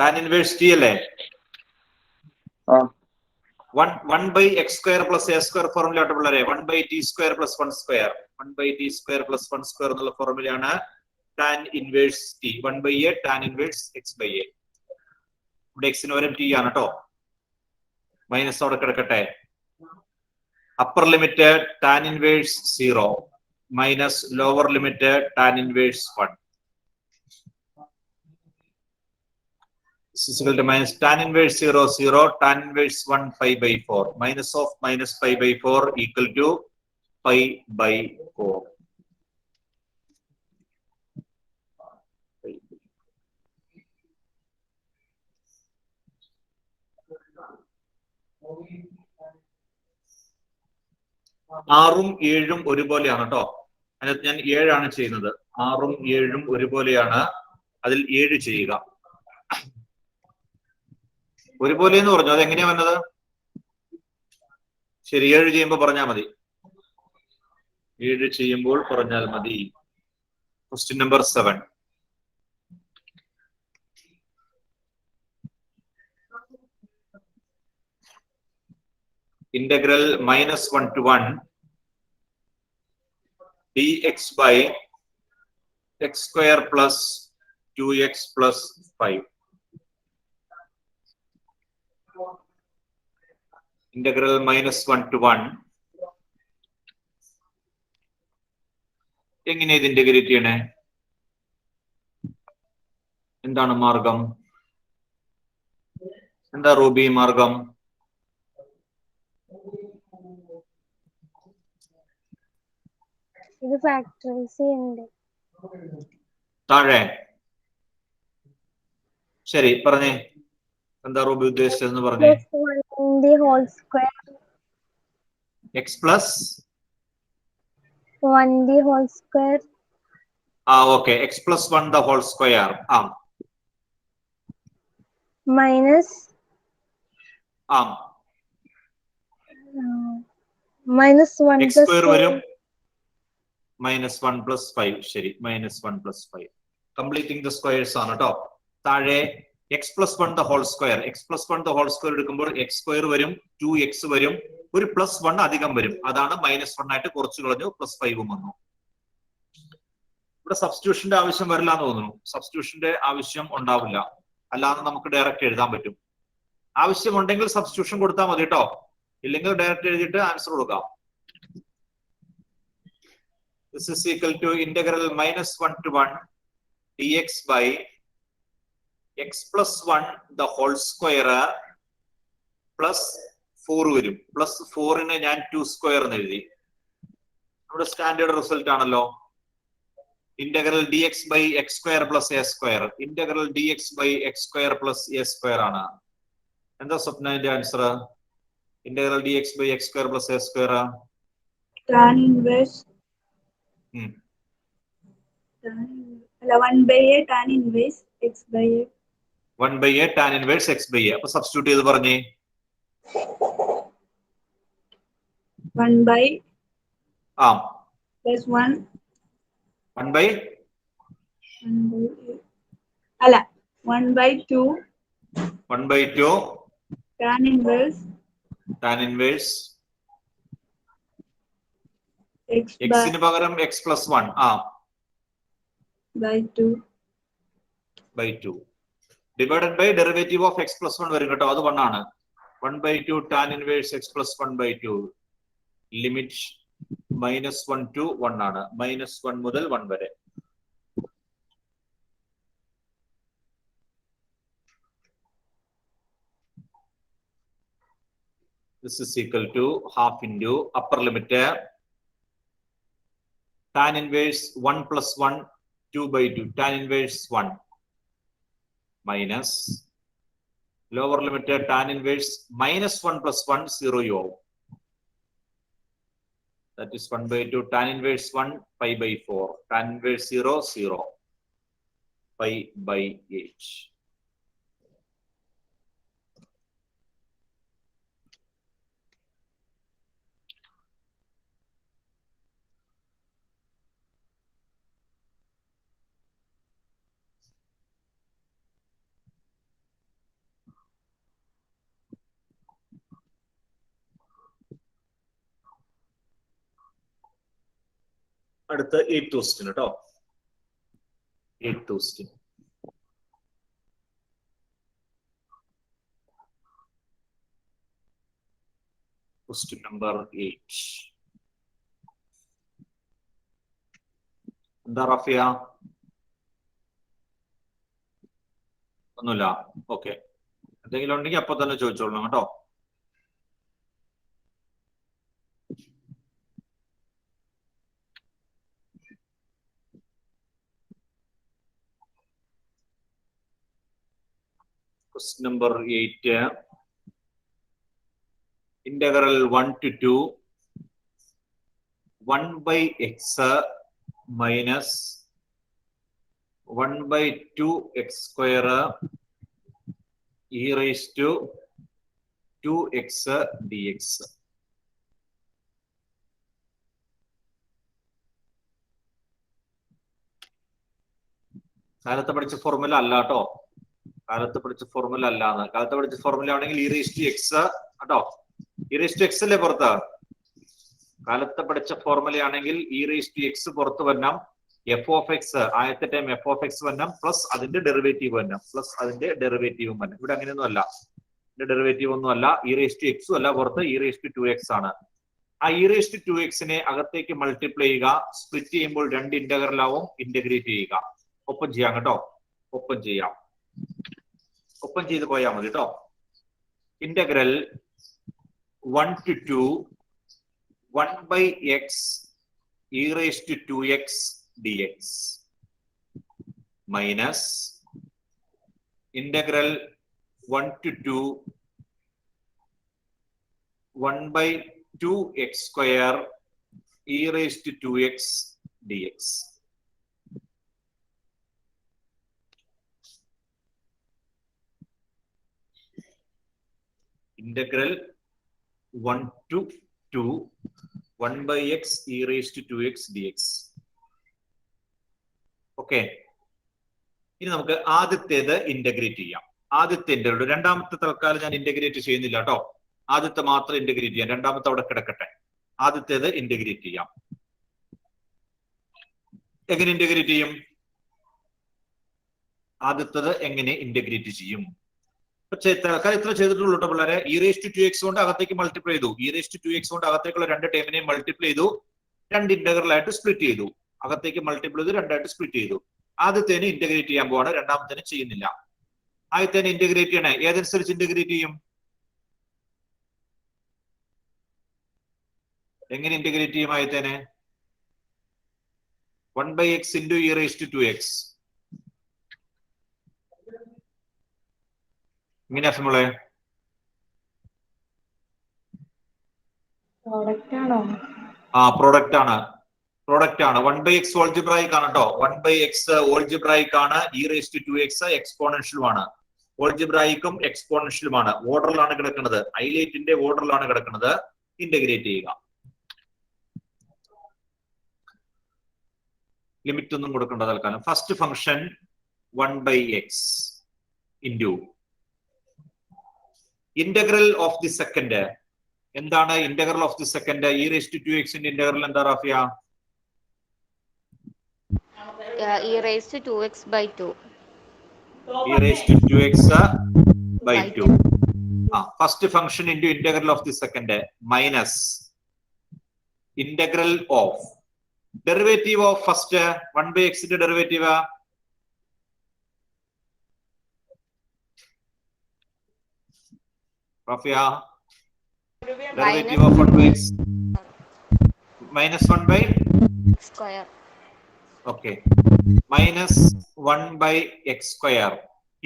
tan inverse t അല്ലേ? 1 by x square plus a square formula ആയിട്ട് പിള്ളേരെ. 1 by t square plus 1 square. 1 by t square plus 1 square എന്നുള്ള ഫോർമുലയാണ് tan inverse t. 1 by a tan inverse x by a. ഇവിടെ x ന് പകരം t ആണ് കേട്ടോ. Minus അവിടെ കിടക്കട്ടെ. Upper limit tan inverse 0 minus lower limit tan inverse 1. This is equal to minus tan inverse 0 0 tan inverse 1 pi by 4. Minus of minus pi by 4 equal to pi by 4. ആറും ഏഴും ഒരുപോലെയാണ് കേട്ടോ. അതിനകത്ത് ഞാൻ 7 ആണ് ചെയ്യുന്നത്. 6ഉം 7ഉം ഒരുപോലെയാണ്. അതിൽ 7 ചെയ്യുക. ഒരുപോലെ എന്ന് പറഞ്ഞു. അതെങ്ങനെയാ വന്നത്? ശരി, 7 ചെയ്യുമ്പോൾ പറഞ്ഞാൽ മതി. 7 ചെയ്യുമ്പോൾ പറഞ്ഞാൽ മതി. Question number 7. Integral -1 to 1 dx by x square plus 2x plus 5. Integral -1 to 1 എങ്ങനെ ഇത് ഇന്റഗ്രേറ്റ് ചെയ്യണേ? എന്താണ് മാർഗം? എന്താ റൂബി മാർഗം? ഇത് ഫാക്ടറൈസ് ചെയ്യണ്ടേ? താഴെ. ശരി, പറഞ്ഞേ. എന്താ റൂബി ഉദ്ദേശിച്ചതെന്ന് പറഞ്ഞേ. X plus 1 the whole square. Okay. X plus 1 the whole square. Minus -1 X square വരും. -1 plus 5. ശരി, -1 plus 5. കംപ്ലീറ്റിംഗ് ദ സ്ക്വയേഴ്സ് ആണ് കേട്ടോ. താഴെ x plus 1 the whole square. x plus 1 the whole square എടുക്കുമ്പോൾ x square വരും, 2x വരും, ഒരു +1 അധികം വരും. അതാണ് -1 ആയിട്ട് കുറച്ച് കളഞ്ഞു, +5 വന്നു. ഇവിടെ സബ്സ്റ്റിറ്റ്യൂഷന്റെ ആവശ്യം വരില്ല എന്ന് തോന്നുന്നു. സബ്സ്റ്റിറ്റ്യൂഷന്റെ ആവശ്യം ഉണ്ടാവില്ല, അല്ലാതെ നമുക്ക് ഡയറക്റ്റ് എഴുതാൻ പറ്റും. ആവശ്യമുണ്ടെങ്കിൽ സബ്സ്റ്റിറ്റ്യൂഷൻ കൊടുത്താൽ മതി കേട്ടോ, ഇല്ലെങ്കിൽ ഡയറക്റ്റ് എഴുതിയിട്ട് ആൻസർ കൊടുക്കാം. This is equal to integral -1 to 1 dx by x plus 1 the whole square plus 4 വരും. പ്ലസ് 4നെ ഞാൻ 2 സ്ക്വയർ എന്ന് എഴുതി. നമ്മുടെ സ്റ്റാൻഡേർഡ് റിസൾട്ട് ആണല്ലോ. Integral dx by x square plus a square. Integral dx by x square plus a square ആണ്. എന്താ സ്വപ്നന്റെ answer? Integral dx by x square plus a square tan inverse 1 by a tan inverse x by a 1 by a tan inverse x by a. അപ്പൊ substitute ചെയ്ത് പറഞ്ഞേ. 1 by plus 1 by അല്ല 1 by 2 tan inverse x ന് പകരം x plus 1 by 2 divided by derivative of x plus 1 വരും കേട്ടോ, അത് 1 ആണ്. 1 by 2 tan inverse x plus 1 by 2. Limit -1 to 1 ആണ്. -1 മുതൽ 1 വരെ. This is equal to half into upper limit tan inverse 1 plus 1 2 by 2 tan inverse 1 minus lower limit tan inverse -1 plus 1 0 you out. That is 1 by 2 tan inverse 1 pi by 4 tan inverse 0 0 pi by 8. അടുത്ത 8th question കേട്ടോ. 8th question question number 8. എന്താ റാഫിയ? ഒന്നുമില്ല. Okay, എന്തെങ്കിലും ഉണ്ടെങ്കിൽ അപ്പൊ തന്നെ ചോദിച്ചോളണം കേട്ടോ. Question number 8. Integral 1 to 2 1 by x minus 1 by 2x square e raised to 2x dx. കാലത്ത് പഠിച്ച ഫോർമുല അല്ല കേട്ടോ, കാലത്ത് പഠിച്ച ഫോർമുല അല്ലാന്ന്. കാലത്ത് പഠിച്ച ഫോർമുല ആണെങ്കിൽ ഇ റേസ് ടു എക്സ് കേട്ടോ, ഇ റേസ് ടു എക്സ് അല്ലേ പുറത്ത്. കാലത്ത് പഠിച്ച ഫോർമുല ആണെങ്കിൽ ഇ റേസ് ടു എക്സ് പുറത്ത് വരണം, എഫ് ഓഫ് എക്സ് ആദ്യത്തെ ടൈം എഫ് ഓഫ് എക്സ് വരണം, പ്ലസ് അതിന്റെ ഡെറിവേറ്റീവ് വരണം, പ്ലസ് അതിന്റെ ഡെറിവേറ്റീവും വരണം. ഇവിടെ അങ്ങനെയൊന്നും അല്ല, ഇതിന്റെ ഡെറിവേറ്റീവ് ഒന്നും അല്ല, ഇ റേസ് ടു എക്സും അല്ല പുറത്ത്, ഇ റേസ് ടു 2x ആണ്. ആ ഇ റേസ് ടു 2xനെ അകത്തേക്ക് മൾട്ടിപ്ലൈ ചെയ്യുക, സ്പ്ലിറ്റ് ചെയ്യുമ്പോൾ 2 ഇന്റഗ്രൽ ആവും, ഇന്റഗ്രേറ്റ് ചെയ്യുക. ഒപ്പം ചെയ്യാം കേട്ടോ, ഒപ്പം ചെയ്യാം, ഒപ്പം ചെയ്ത് പോയാൽ മതി കേട്ടോ. Integral 1 to 2 1 by x e raised to 2x dx minus integral 1 to 2 1 by 2x square e raised to 2x dx. Integral 1 to 2 1 by x e raised to 2x dx. Okay, ഇനി നമുക്ക് ആദ്യത്തേത് ഇന്റഗ്രേറ്റ് ചെയ്യാം. ആദ്യത്തെ integral, രണ്ടാമത്തെ തൽക്കാലം ഞാൻ integrate ചെയ്യുന്നില്ല കേട്ടോ, ആദ്യത്തെ മാത്രം ഇന്റഗ്രേറ്റ് ചെയ്യാം, രണ്ടാമത്തെ അവിടെ കിടക്കട്ടെ. ആദ്യത്തേത് ഇന്റഗ്രേറ്റ് ചെയ്യാം. എങ്ങനെ ഇന്റഗ്രേറ്റ് ചെയ്യും? ആദ്യത്തത് എങ്ങനെ ഇന്റഗ്രേറ്റ് ചെയ്യും? ഇത്ര ചെയ്തിട്ടുള്ളൂ കേട്ടോ പിള്ളേരെ. e⁻²x കൊണ്ട് അകത്തേക്ക് മൾട്ടിപ്ലൈ ചെയ്തു. e⁻²x കൊണ്ട് അകത്തേക്കുള്ള രണ്ട് ടേമിനെയും മൾട്ടിപ്ലൈ ചെയ്തു, രണ്ട് ഇന്റഗ്രൽ ആയിട്ട് സ്പ്ലിറ്റ് ചെയ്തു. അകത്തേക്ക് മൾട്ടിപ്ലൈ ചെയ്ത് രണ്ടായിട്ട് സ്പ്ലിറ്റ് ചെയ്തു. ആദ്യത്തേന് ഇന്റഗ്രേറ്റ് ചെയ്യാൻ പോവാണ്, രണ്ടാമത്തേന് ചെയ്യുന്നില്ല. ആദ്യത്തേന് ഇന്റഗ്രേറ്റ് ചെയ്യണേ, ഏതനുസരിച്ച് ഇന്റഗ്രേറ്റ് ചെയ്യും? എങ്ങനെ ഇന്റഗ്രേറ്റ് ചെയ്യും ആദ്യത്തേനെ? 1/x into e⁻²x. ഇങ്ങനെ നമ്മളെ പ്രോഡക്റ്റ് ആണോ? പ്രോഡക്റ്റ് ആണ്. 1/x ഓൾജിബ്രായിക് ആണ് കേട്ടോ. 1/x ഓൾജിബ്രായിക് ആണ്. e⁻²x എക്സ്പോണൻഷ്യലുമാണ്. ഓൾജിബ്രായിക്കും എക്സ്പോണൻഷ്യലുമാണ്. ഓർഡറിലാണ് കിടക്കുന്നത്, ഹൈലൈറ്റിന്റെ ഓർഡറിലാണ് കിടക്കുന്നത്. ഇന്റഗ്രേറ്റ് ചെയ്യുക. ലിമിറ്റ് ഒന്നും കൊടുക്കേണ്ട തൽക്കാലം. First function 1/x into integral of the second. എന്താണ് integral of the second? e⁻²x ന്റെ ഇന്റഗ്രൽ എന്താ Rafiya? e⁻²x/2. e⁻²x/2. First function into integral of the second minus integral of derivative of first 1/x ന്റെ derivative Rafiya. Derivative of 1/x minus 1/x². Okay, minus 1/x²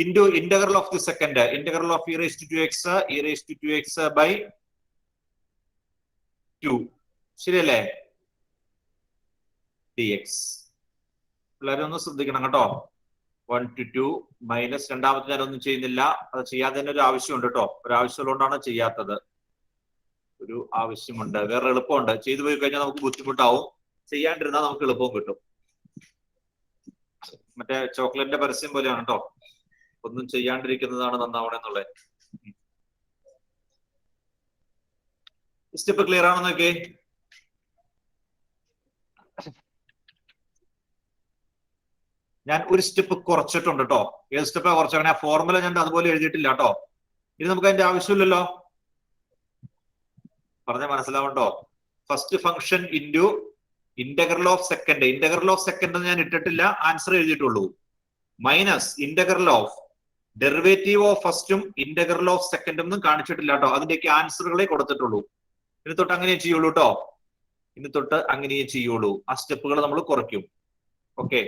into integral of the second, integral of e⁻²x/2. ശരിയല്ലേ? dx. പിള്ളേരെ ഒന്ന് ശ്രദ്ധിക്കണം കേട്ടോ. 1 to 2 minus രണ്ടാമത്തെ ഞാനൊന്നും ചെയ്യുന്നില്ല. അത് ചെയ്യാതെ തന്നെ ഒരു ആവശ്യമുണ്ട് കേട്ടോ. ഒരു ആവശ്യമുള്ളതുകൊണ്ടാണ് ചെയ്യാത്തത്. ഒരു ആവശ്യമുണ്ട്, വേറെ എളുപ്പമുണ്ട്. ചെയ്തു പോയി കഴിഞ്ഞാൽ നമുക്ക് ബുദ്ധിമുട്ടാവും. ചെയ്യാണ്ടിരുന്നാൽ നമുക്ക് എളുപ്പവും കിട്ടും. മറ്റേ ചോക്ലേറ്റിന്റെ പരസ്യം പോലെയാണ് കേട്ടോ. ഒന്നും ചെയ്യാണ്ടിരിക്കുന്നതാണ് നന്നാവണെന്നുള്ളത്. സ്റ്റെപ്പ് ക്ലിയർ ആണെന്നൊക്കെ? ഞാൻ ഒരു സ്റ്റെപ്പ് കുറച്ചിട്ടുണ്ട് കേട്ടോ. ഏത് സ്റ്റെപ്പാ കുറച്ചങ്ങനെ? ആ ഫോർമുല ഞാൻ അതുപോലെ എഴുതിയിട്ടില്ല കേട്ടോ. ഇനി നമുക്ക് അതിന്റെ ആവശ്യമില്ലല്ലോ. പറഞ്ഞ മനസ്സിലാവുണ്ടോ? First function into integral of second. Integral of second ഞാൻ ഇട്ടിട്ടില്ല, ആൻസർ എഴുതിയിട്ടുള്ളൂ. Minus integral of derivative of ഫസ്റ്റും ഇന്റഗ്രൽ ഓഫ് സെക്കൻഡും ഒന്നും കാണിച്ചിട്ടില്ല കേട്ടോ. അതിന്റെയൊക്കെ ആൻസറുകളെ കൊടുത്തിട്ടുള്ളൂ. ഇനി തൊട്ട് അങ്ങനെ ചെയ്യുള്ളൂ കേട്ടോ. ഇനി തൊട്ട് അങ്ങനെ ചെയ്യുള്ളൂ. ആ സ്റ്റെപ്പുകൾ നമ്മൾ കുറയ്ക്കും. ഓക്കെ,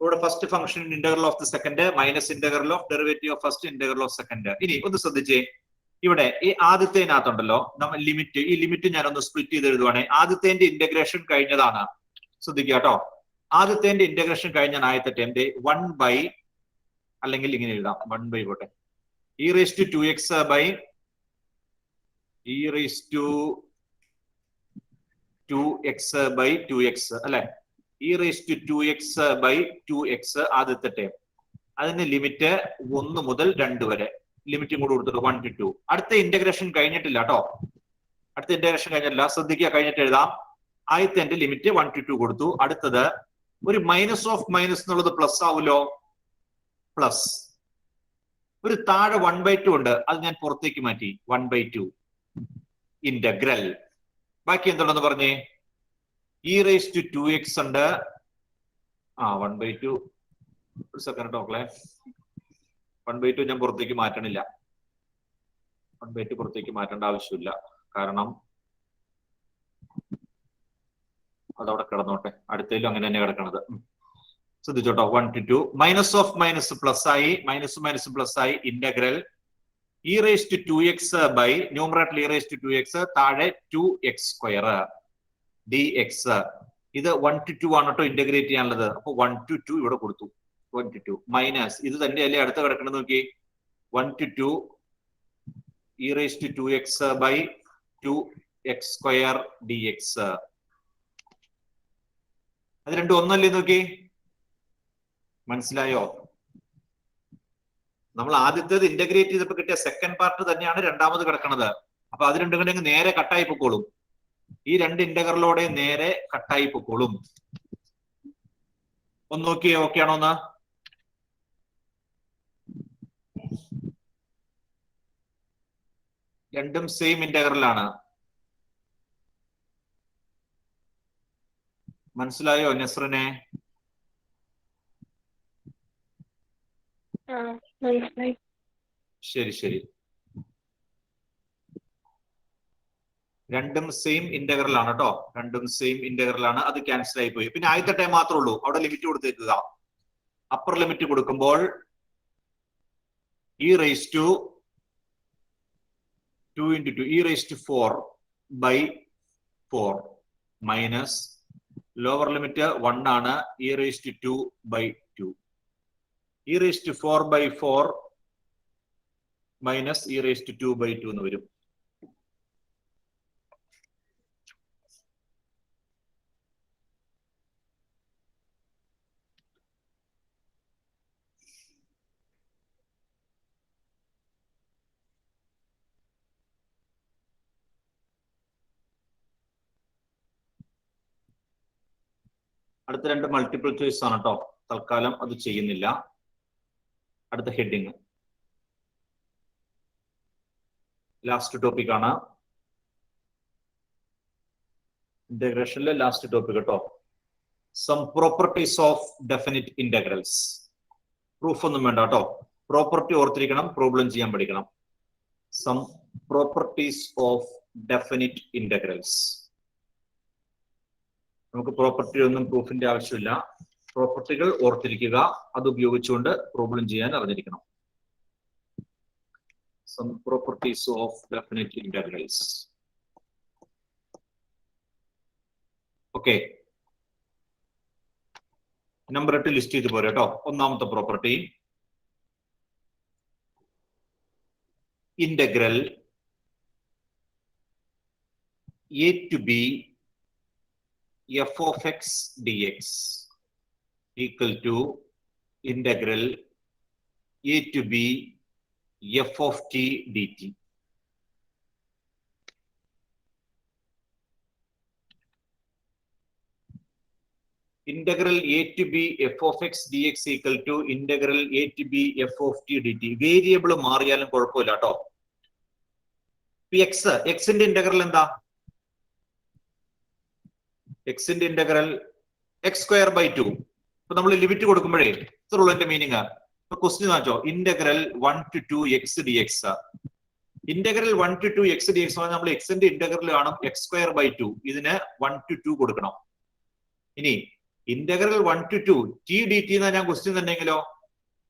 ഇവിടെ first function integral of the second minus integral of derivative of first integral of second. ഇനി ഒന്ന് ശ്രദ്ധിച്ചേ, ഇവിടെ ഈ ആദ്യത്തേനകത്തുണ്ടല്ലോ നമ്മൾ ലിമിറ്റ്, ഈ ലിമിറ്റ് ഞാനൊന്ന് സ്പ്ലിറ്റ് ചെയ്ത് എഴുതുവാണേ. ആദ്യത്തേന്റെ ഇന്റഗ്രേഷൻ കഴിഞ്ഞതാണ്. ശ്രദ്ധിക്കുക കേട്ടോ. ആദ്യത്തേന്റെ ഇന്റഗ്രേഷൻ കഴിഞ്ഞ ആദ്യത്തെ ടേമിന്റെ 1/, അല്ലെങ്കിൽ ഇങ്ങനെ എഴുതാം, 1/, പോട്ടെ, e⁻²2x/2x അല്ലെ? e⁻²2x/2x ആദ്യത്തെ ടേം. അതിന് ലിമിറ്റ് 1 മുതൽ 2 വരെ. ലിമിറ്റും കൂടെ കൊടുത്തിട്ട് 1 to 2. അടുത്ത ഇന്റഗ്രേഷൻ കഴിഞ്ഞിട്ടില്ല കേട്ടോ. അടുത്ത ഇന്റഗ്രേഷൻ കഴിഞ്ഞിട്ടില്ല. ശ്രദ്ധിക്കുക, കഴിഞ്ഞിട്ട് എഴുതാം. ആദ്യത്തെ ലിമിറ്റ് 1 to 2 കൊടുത്തു. അടുത്തത് ഒരു മൈനസ് ഓഫ് മൈനസ് എന്നുള്ളത് പ്ലസ് ആവുമല്ലോ. പ്ലസ് ഒരു താഴെ 1/2 ഉണ്ട്, അത് ഞാൻ പുറത്തേക്ക് മാറ്റി. 1/2 ഇന്റഗ്രൽ. ബാക്കി എന്തുണ്ടെന്ന് പറഞ്ഞേ? e⁻²x ഉണ്ട്. 1/2. ഒരു സെക്കൻഡ് നോക്കളെ. 1/2 ഞാൻ പുറത്തേക്ക് മാറ്റണില്ല. 1/2 പുറത്തേക്ക് മാറ്റേണ്ട ആവശ്യമില്ല. കാരണം അതവിടെ കിടന്നോട്ടെ. അടുത്തേലും അങ്ങനെ തന്നെ കിടക്കണത്. ശ്രദ്ധിച്ചോട്ടോ. 1 to 2 minus of minus plus ആയി, മൈനസ് പ്ലസ് ആയി. Integral e⁻²x by numerator e⁻²x താഴെ 2x² dx. ഇത് 1 to 2 ആണ് കേട്ടോ ഇന്റഗ്രേറ്റ് ചെയ്യാനുള്ളത്. അപ്പൊ 1 to 2 ഇവിടെ കൊടുത്തു. 1 to 2 മൈനസ് ഇത് തന്നെയല്ലേ അടുത്ത കിടക്കണം നോക്കി. 1 to 2 e⁻²x by 2x² dx. അത് രണ്ടും ഒന്നല്ലേ നോക്കി? മനസ്സിലായോ? നമ്മൾ ആദ്യത്തേത് ഇന്റഗ്രേറ്റ് ചെയ്തപ്പോ കിട്ടിയ സെക്കൻഡ് പാർട്ട് തന്നെയാണ് രണ്ടാമത് കിടക്കുന്നത്. അപ്പൊ അത് രണ്ടും കൂടെ നേരെ കട്ടായി പൊക്കോളും. ഈ രണ്ട് ഇന്റഗ്രലോടെ നേരെ കട്ടായി പൊക്കോളും. ഒന്ന് നോക്കിയേ, ഓക്കെ ആണോ? ഒന്ന് രണ്ടും സെയിം ഇന്റഗ്രലാണ്. മനസ്സിലായോ നസ്റിനെ? മനസ്സിലായി. ശരി ശരി. രണ്ടും സെയിം ഇന്റഗ്രൽ ആണ് കേട്ടോ. രണ്ടും സെയിം ഇന്റഗ്രൽ ആണ്. അത് ക്യാൻസൽ ആയി പോയി. പിന്നെ ആദ്യത്തെ ടൈം മാത്രമേ ഉള്ളൂ. അവിടെ ലിമിറ്റ് കൊടുത്തേക്കുക. അപ്പർ ലിമിറ്റ് കൊടുക്കുമ്പോൾ e raised to 2 into 2 e raised to 4 by 4 minus lower limit 1 ആണ് e raised to 2 by 2. e raised to 4 by 4 minus e raised to 2 by 2 എന്ന് വരും. അടുത്ത രണ്ട് മൾട്ടിപ്പിൾ ചോയ്സ് ആണ് കേട്ടോ. തൽക്കാലം അത് ചെയ്യുന്നില്ല. അടുത്ത ഹെഡിങ് ലാസ്റ്റ് ടോപ്പിക് ആണ്. ഇന്റഗ്രേഷനിലെ ലാസ്റ്റ് ടോപ്പിക് കേട്ടോ. Some properties of definite integrals. Proof ഒന്നും വേണ്ട കേട്ടോ. പ്രോപ്പർട്ടി ഓർത്തിരിക്കണം, പ്രോബ്ലം ചെയ്യാൻ പഠിക്കണം. Some properties of definite integrals. നമുക്ക് പ്രോപ്പർട്ടി ഒന്നും പ്രൂഫിന്റെ ആവശ്യമില്ല. പ്രോപ്പർട്ടികൾ ഓർത്തിരിക്കുക, അത് ഉപയോഗിച്ചുകൊണ്ട് പ്രോബ്ലം ചെയ്യാൻ അറിഞ്ഞിരിക്കണം. Some properties of definite integrals. Okay. Number 8 list ചെയ്ത് പോരെ കേട്ടോ. ഒന്നാമത്തെ property integral a to b f of x dx equal to integral a to b f of t dt. Integral a to b f of x dx equal to integral a to b f of t dt. Variable മാറിയാലും കുഴപ്പമില്ല കേട്ടോ. x ന്റെ integral എന്താ? x ന്റെ integral x square by 2. അപ്പൊ നമ്മൾ limit കൊടുക്കുമ്പോഴേ ഇത്രയുള്ള എന്റെ മീനിങ്. ക്വസ്റ്റ്യൻ വായിച്ചോ. Integral 1 to 2 x dx. Integral 1 to 2 x dx നമ്മൾ x ന്റെ ഇന്റഗ്രൽ കാണും x സ്ക്വയർ ബൈ 2. ഇതിന് 1 to 2 കൊടുക്കണം. ഇനി ഇന്റഗ്രൽ 1 to 2 t dt എന്നാ ഞാൻ ക്വസ്റ്റ്യൻ തന്നെയെങ്കിലോ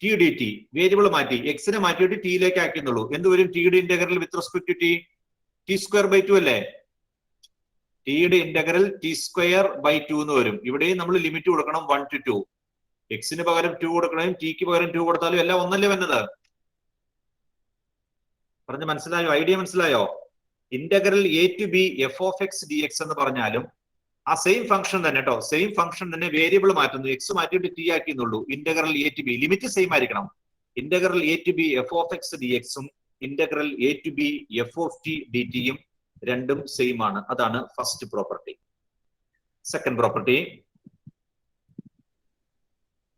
t dt വേരിയബിൾ മാറ്റി x നെ മാറ്റിയിട്ട് t യിലേക്ക് ആക്കിയെന്നുള്ളൂ. എന്ത് വരും? t യുടെ integral with respect to t square by 2 അല്ലേ? t യുടെ ഇന്റഗ്രൽ t സ്ക്വയർ ബൈ 2 എന്ന് വരും. ഇവിടെയും നമ്മൾ ലിമിറ്റ് കൊടുക്കണം 1 to 2. x ന് പകരം 2 കൊടുക്കണം, t ക്ക് പകരം 2 കൊടുത്താലും എല്ലാം ഒന്നല്ലേ വന്നത്. പറഞ്ഞ് മനസ്സിലായോ? ഐഡിയ മനസ്സിലായോ? Integral a to b f of x dx എന്ന് പറഞ്ഞാലും ആ സെയിം ഫംഗ്ഷൻ തന്നെ കേട്ടോ. സെയിം ഫംഗ്ഷൻ തന്നെ വേരിയബിൾ മാറ്റുന്നു. x മാറ്റിയിട്ട് t ആക്കിയെന്നുള്ളൂ. Integral a to b limit same ആയിരിക്കണം. Integral a to b f of x dx ഉം integral a to b f of t dt യും രണ്ടും സെയിം ആണ്. അതാണ് ഫസ്റ്റ് പ്രോപ്പർട്ടി. സെക്കൻഡ് പ്രോപ്പർട്ടി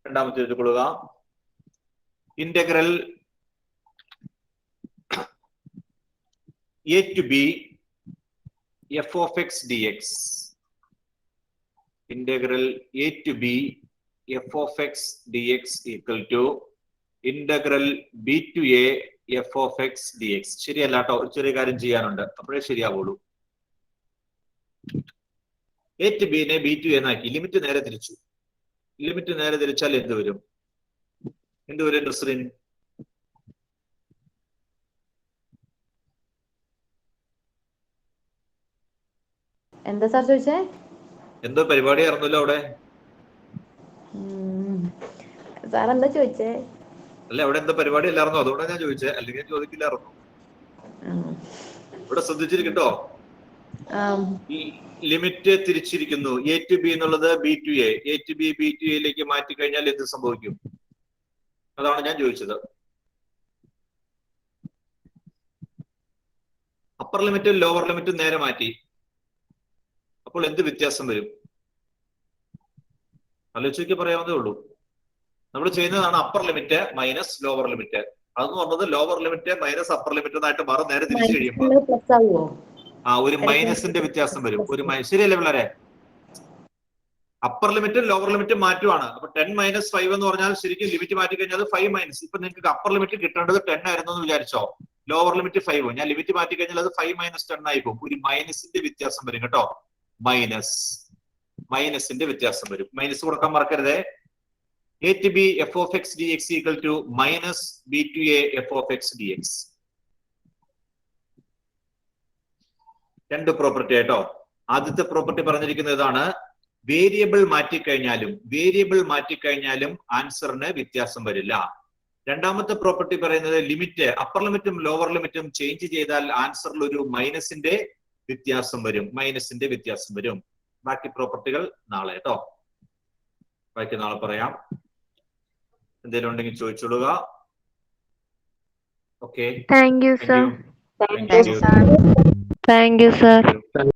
രണ്ടാമത്തെ എഴുതിക്കൊള്ളുക. Integral a to b f of x dx. Integral a to b f of x dx equal to integral b to a f of x dx. ശരിയല്ല കേട്ടോ, ഒരു ചെറിയ കാര്യം ചെയ്യാനുണ്ട്, അപ്പോഴേ ശരിയാവുള്ളൂ. a to b നെ b to a എന്നാക്കി. Limit നേരെ തിരിച്ചു. ലിമിറ്റ് നേരെ തിരിച്ചാൽ എന്ത് വരും? എന്ത് വരും നസ്രിൻ? എന്താ സാർ ചോദിച്ചേ? എന്തോ പരിപാടി ആയിരുന്നല്ലോ അവിടെ. സാർ എന്താ ചോദിച്ചേ? അല്ല, അവിടെ എന്താ പരിപാടി അല്ലായിരുന്നോ? അതുകൊണ്ടാണ് ഞാൻ ചോദിച്ചേ, അല്ലെങ്കിൽ ഞാൻ ചോദിക്കില്ലായിരുന്നു. ഇവിടെ ശ്രദ്ധിച്ചിരിക്കട്ടോ. ഈ ലിമിറ്റ് തിരിച്ചിരിക്കുന്നു. a to b എന്നുള്ളത് b to a. a to b b to a യിലേക്ക് മാറ്റി കഴിഞ്ഞാൽ എന്ത് സംഭവിക്കും? അതാണ് ഞാൻ ചോദിച്ചത്. അപ്പർ ലിമിറ്റും ലോവർ ലിമിറ്റും നേരെ മാറ്റി. അപ്പോൾ എന്ത് വ്യത്യാസം വരും? ആലോചിച്ച് പറയാവുന്നതേ ഉള്ളൂ. നമ്മൾ ചെയ്യുന്നതാണ് upper limit minus lower limit. അതെന്ന് പറഞ്ഞത് lower limit minus upper limit എന്നായിട്ട് മാറും. നേരെ തിരിച്ചു കഴിയുമ്പോൾ ഒരു മൈനസിന്റെ വ്യത്യാസം വരും. ശരിയല്ലേ പിള്ളേരെ? അപ്പർ ലിമിറ്റും ലോവർ ലിമിറ്റും മാറ്റുവാണ്. അപ്പൊ 10 - 5 എന്ന് പറഞ്ഞാൽ ശരിക്കും ലിമിറ്റ് മാറ്റി കഴിഞ്ഞാൽ 5 മൈനസ്. ഇപ്പൊ നിങ്ങൾക്ക് അപ്പർ ലിമിറ്റ് കിട്ടേണ്ടത് 10 ആയിരുന്നു എന്ന് വിചാരിച്ചോ, ലോവർ ലിമിറ്റ് 5. ഞാൻ ലിമിറ്റ് മാറ്റി കഴിഞ്ഞാൽ അത് 5 - 10 ആയി പോകും. ഒരു മൈനസിന്റെ വ്യത്യാസം വരും കേട്ടോ. മൈനസിന്റെ വ്യത്യാസം വരും. മൈനസ് കൊടുക്കാൻ മറക്കരുതേ. a to b f of x dx equal to minus b to a f of x dx. രണ്ട് പ്രോപ്പർട്ടി ആയിട്ടോ. ആദ്യത്തെ പ്രോപ്പർട്ടി പറഞ്ഞിരിക്കുന്നത് ഇതാണ്, വേരിയബിൾ മാറ്റിക്കഴിഞ്ഞാലും ആൻസറിന് വ്യത്യാസം വരില്ല. രണ്ടാമത്തെ പ്രോപ്പർട്ടി പറയുന്നത് ലിമിറ്റ് അപ്പർ ലിമിറ്റും ലോവർ ലിമിറ്റും ചേഞ്ച് ചെയ്താൽ ആൻസറിൽ ഒരു മൈനസിന്റെ വ്യത്യാസം വരും. ബാക്കി പ്രോപ്പർട്ടികൾ നാളെ കേട്ടോ. ബാക്കി നാളെ പറയാം. എന്തെങ്കിലും ഉണ്ടെങ്കിൽ ചോദിച്ചോളുക. Okay, thank you sir. Thank you, sir. Thank you sir.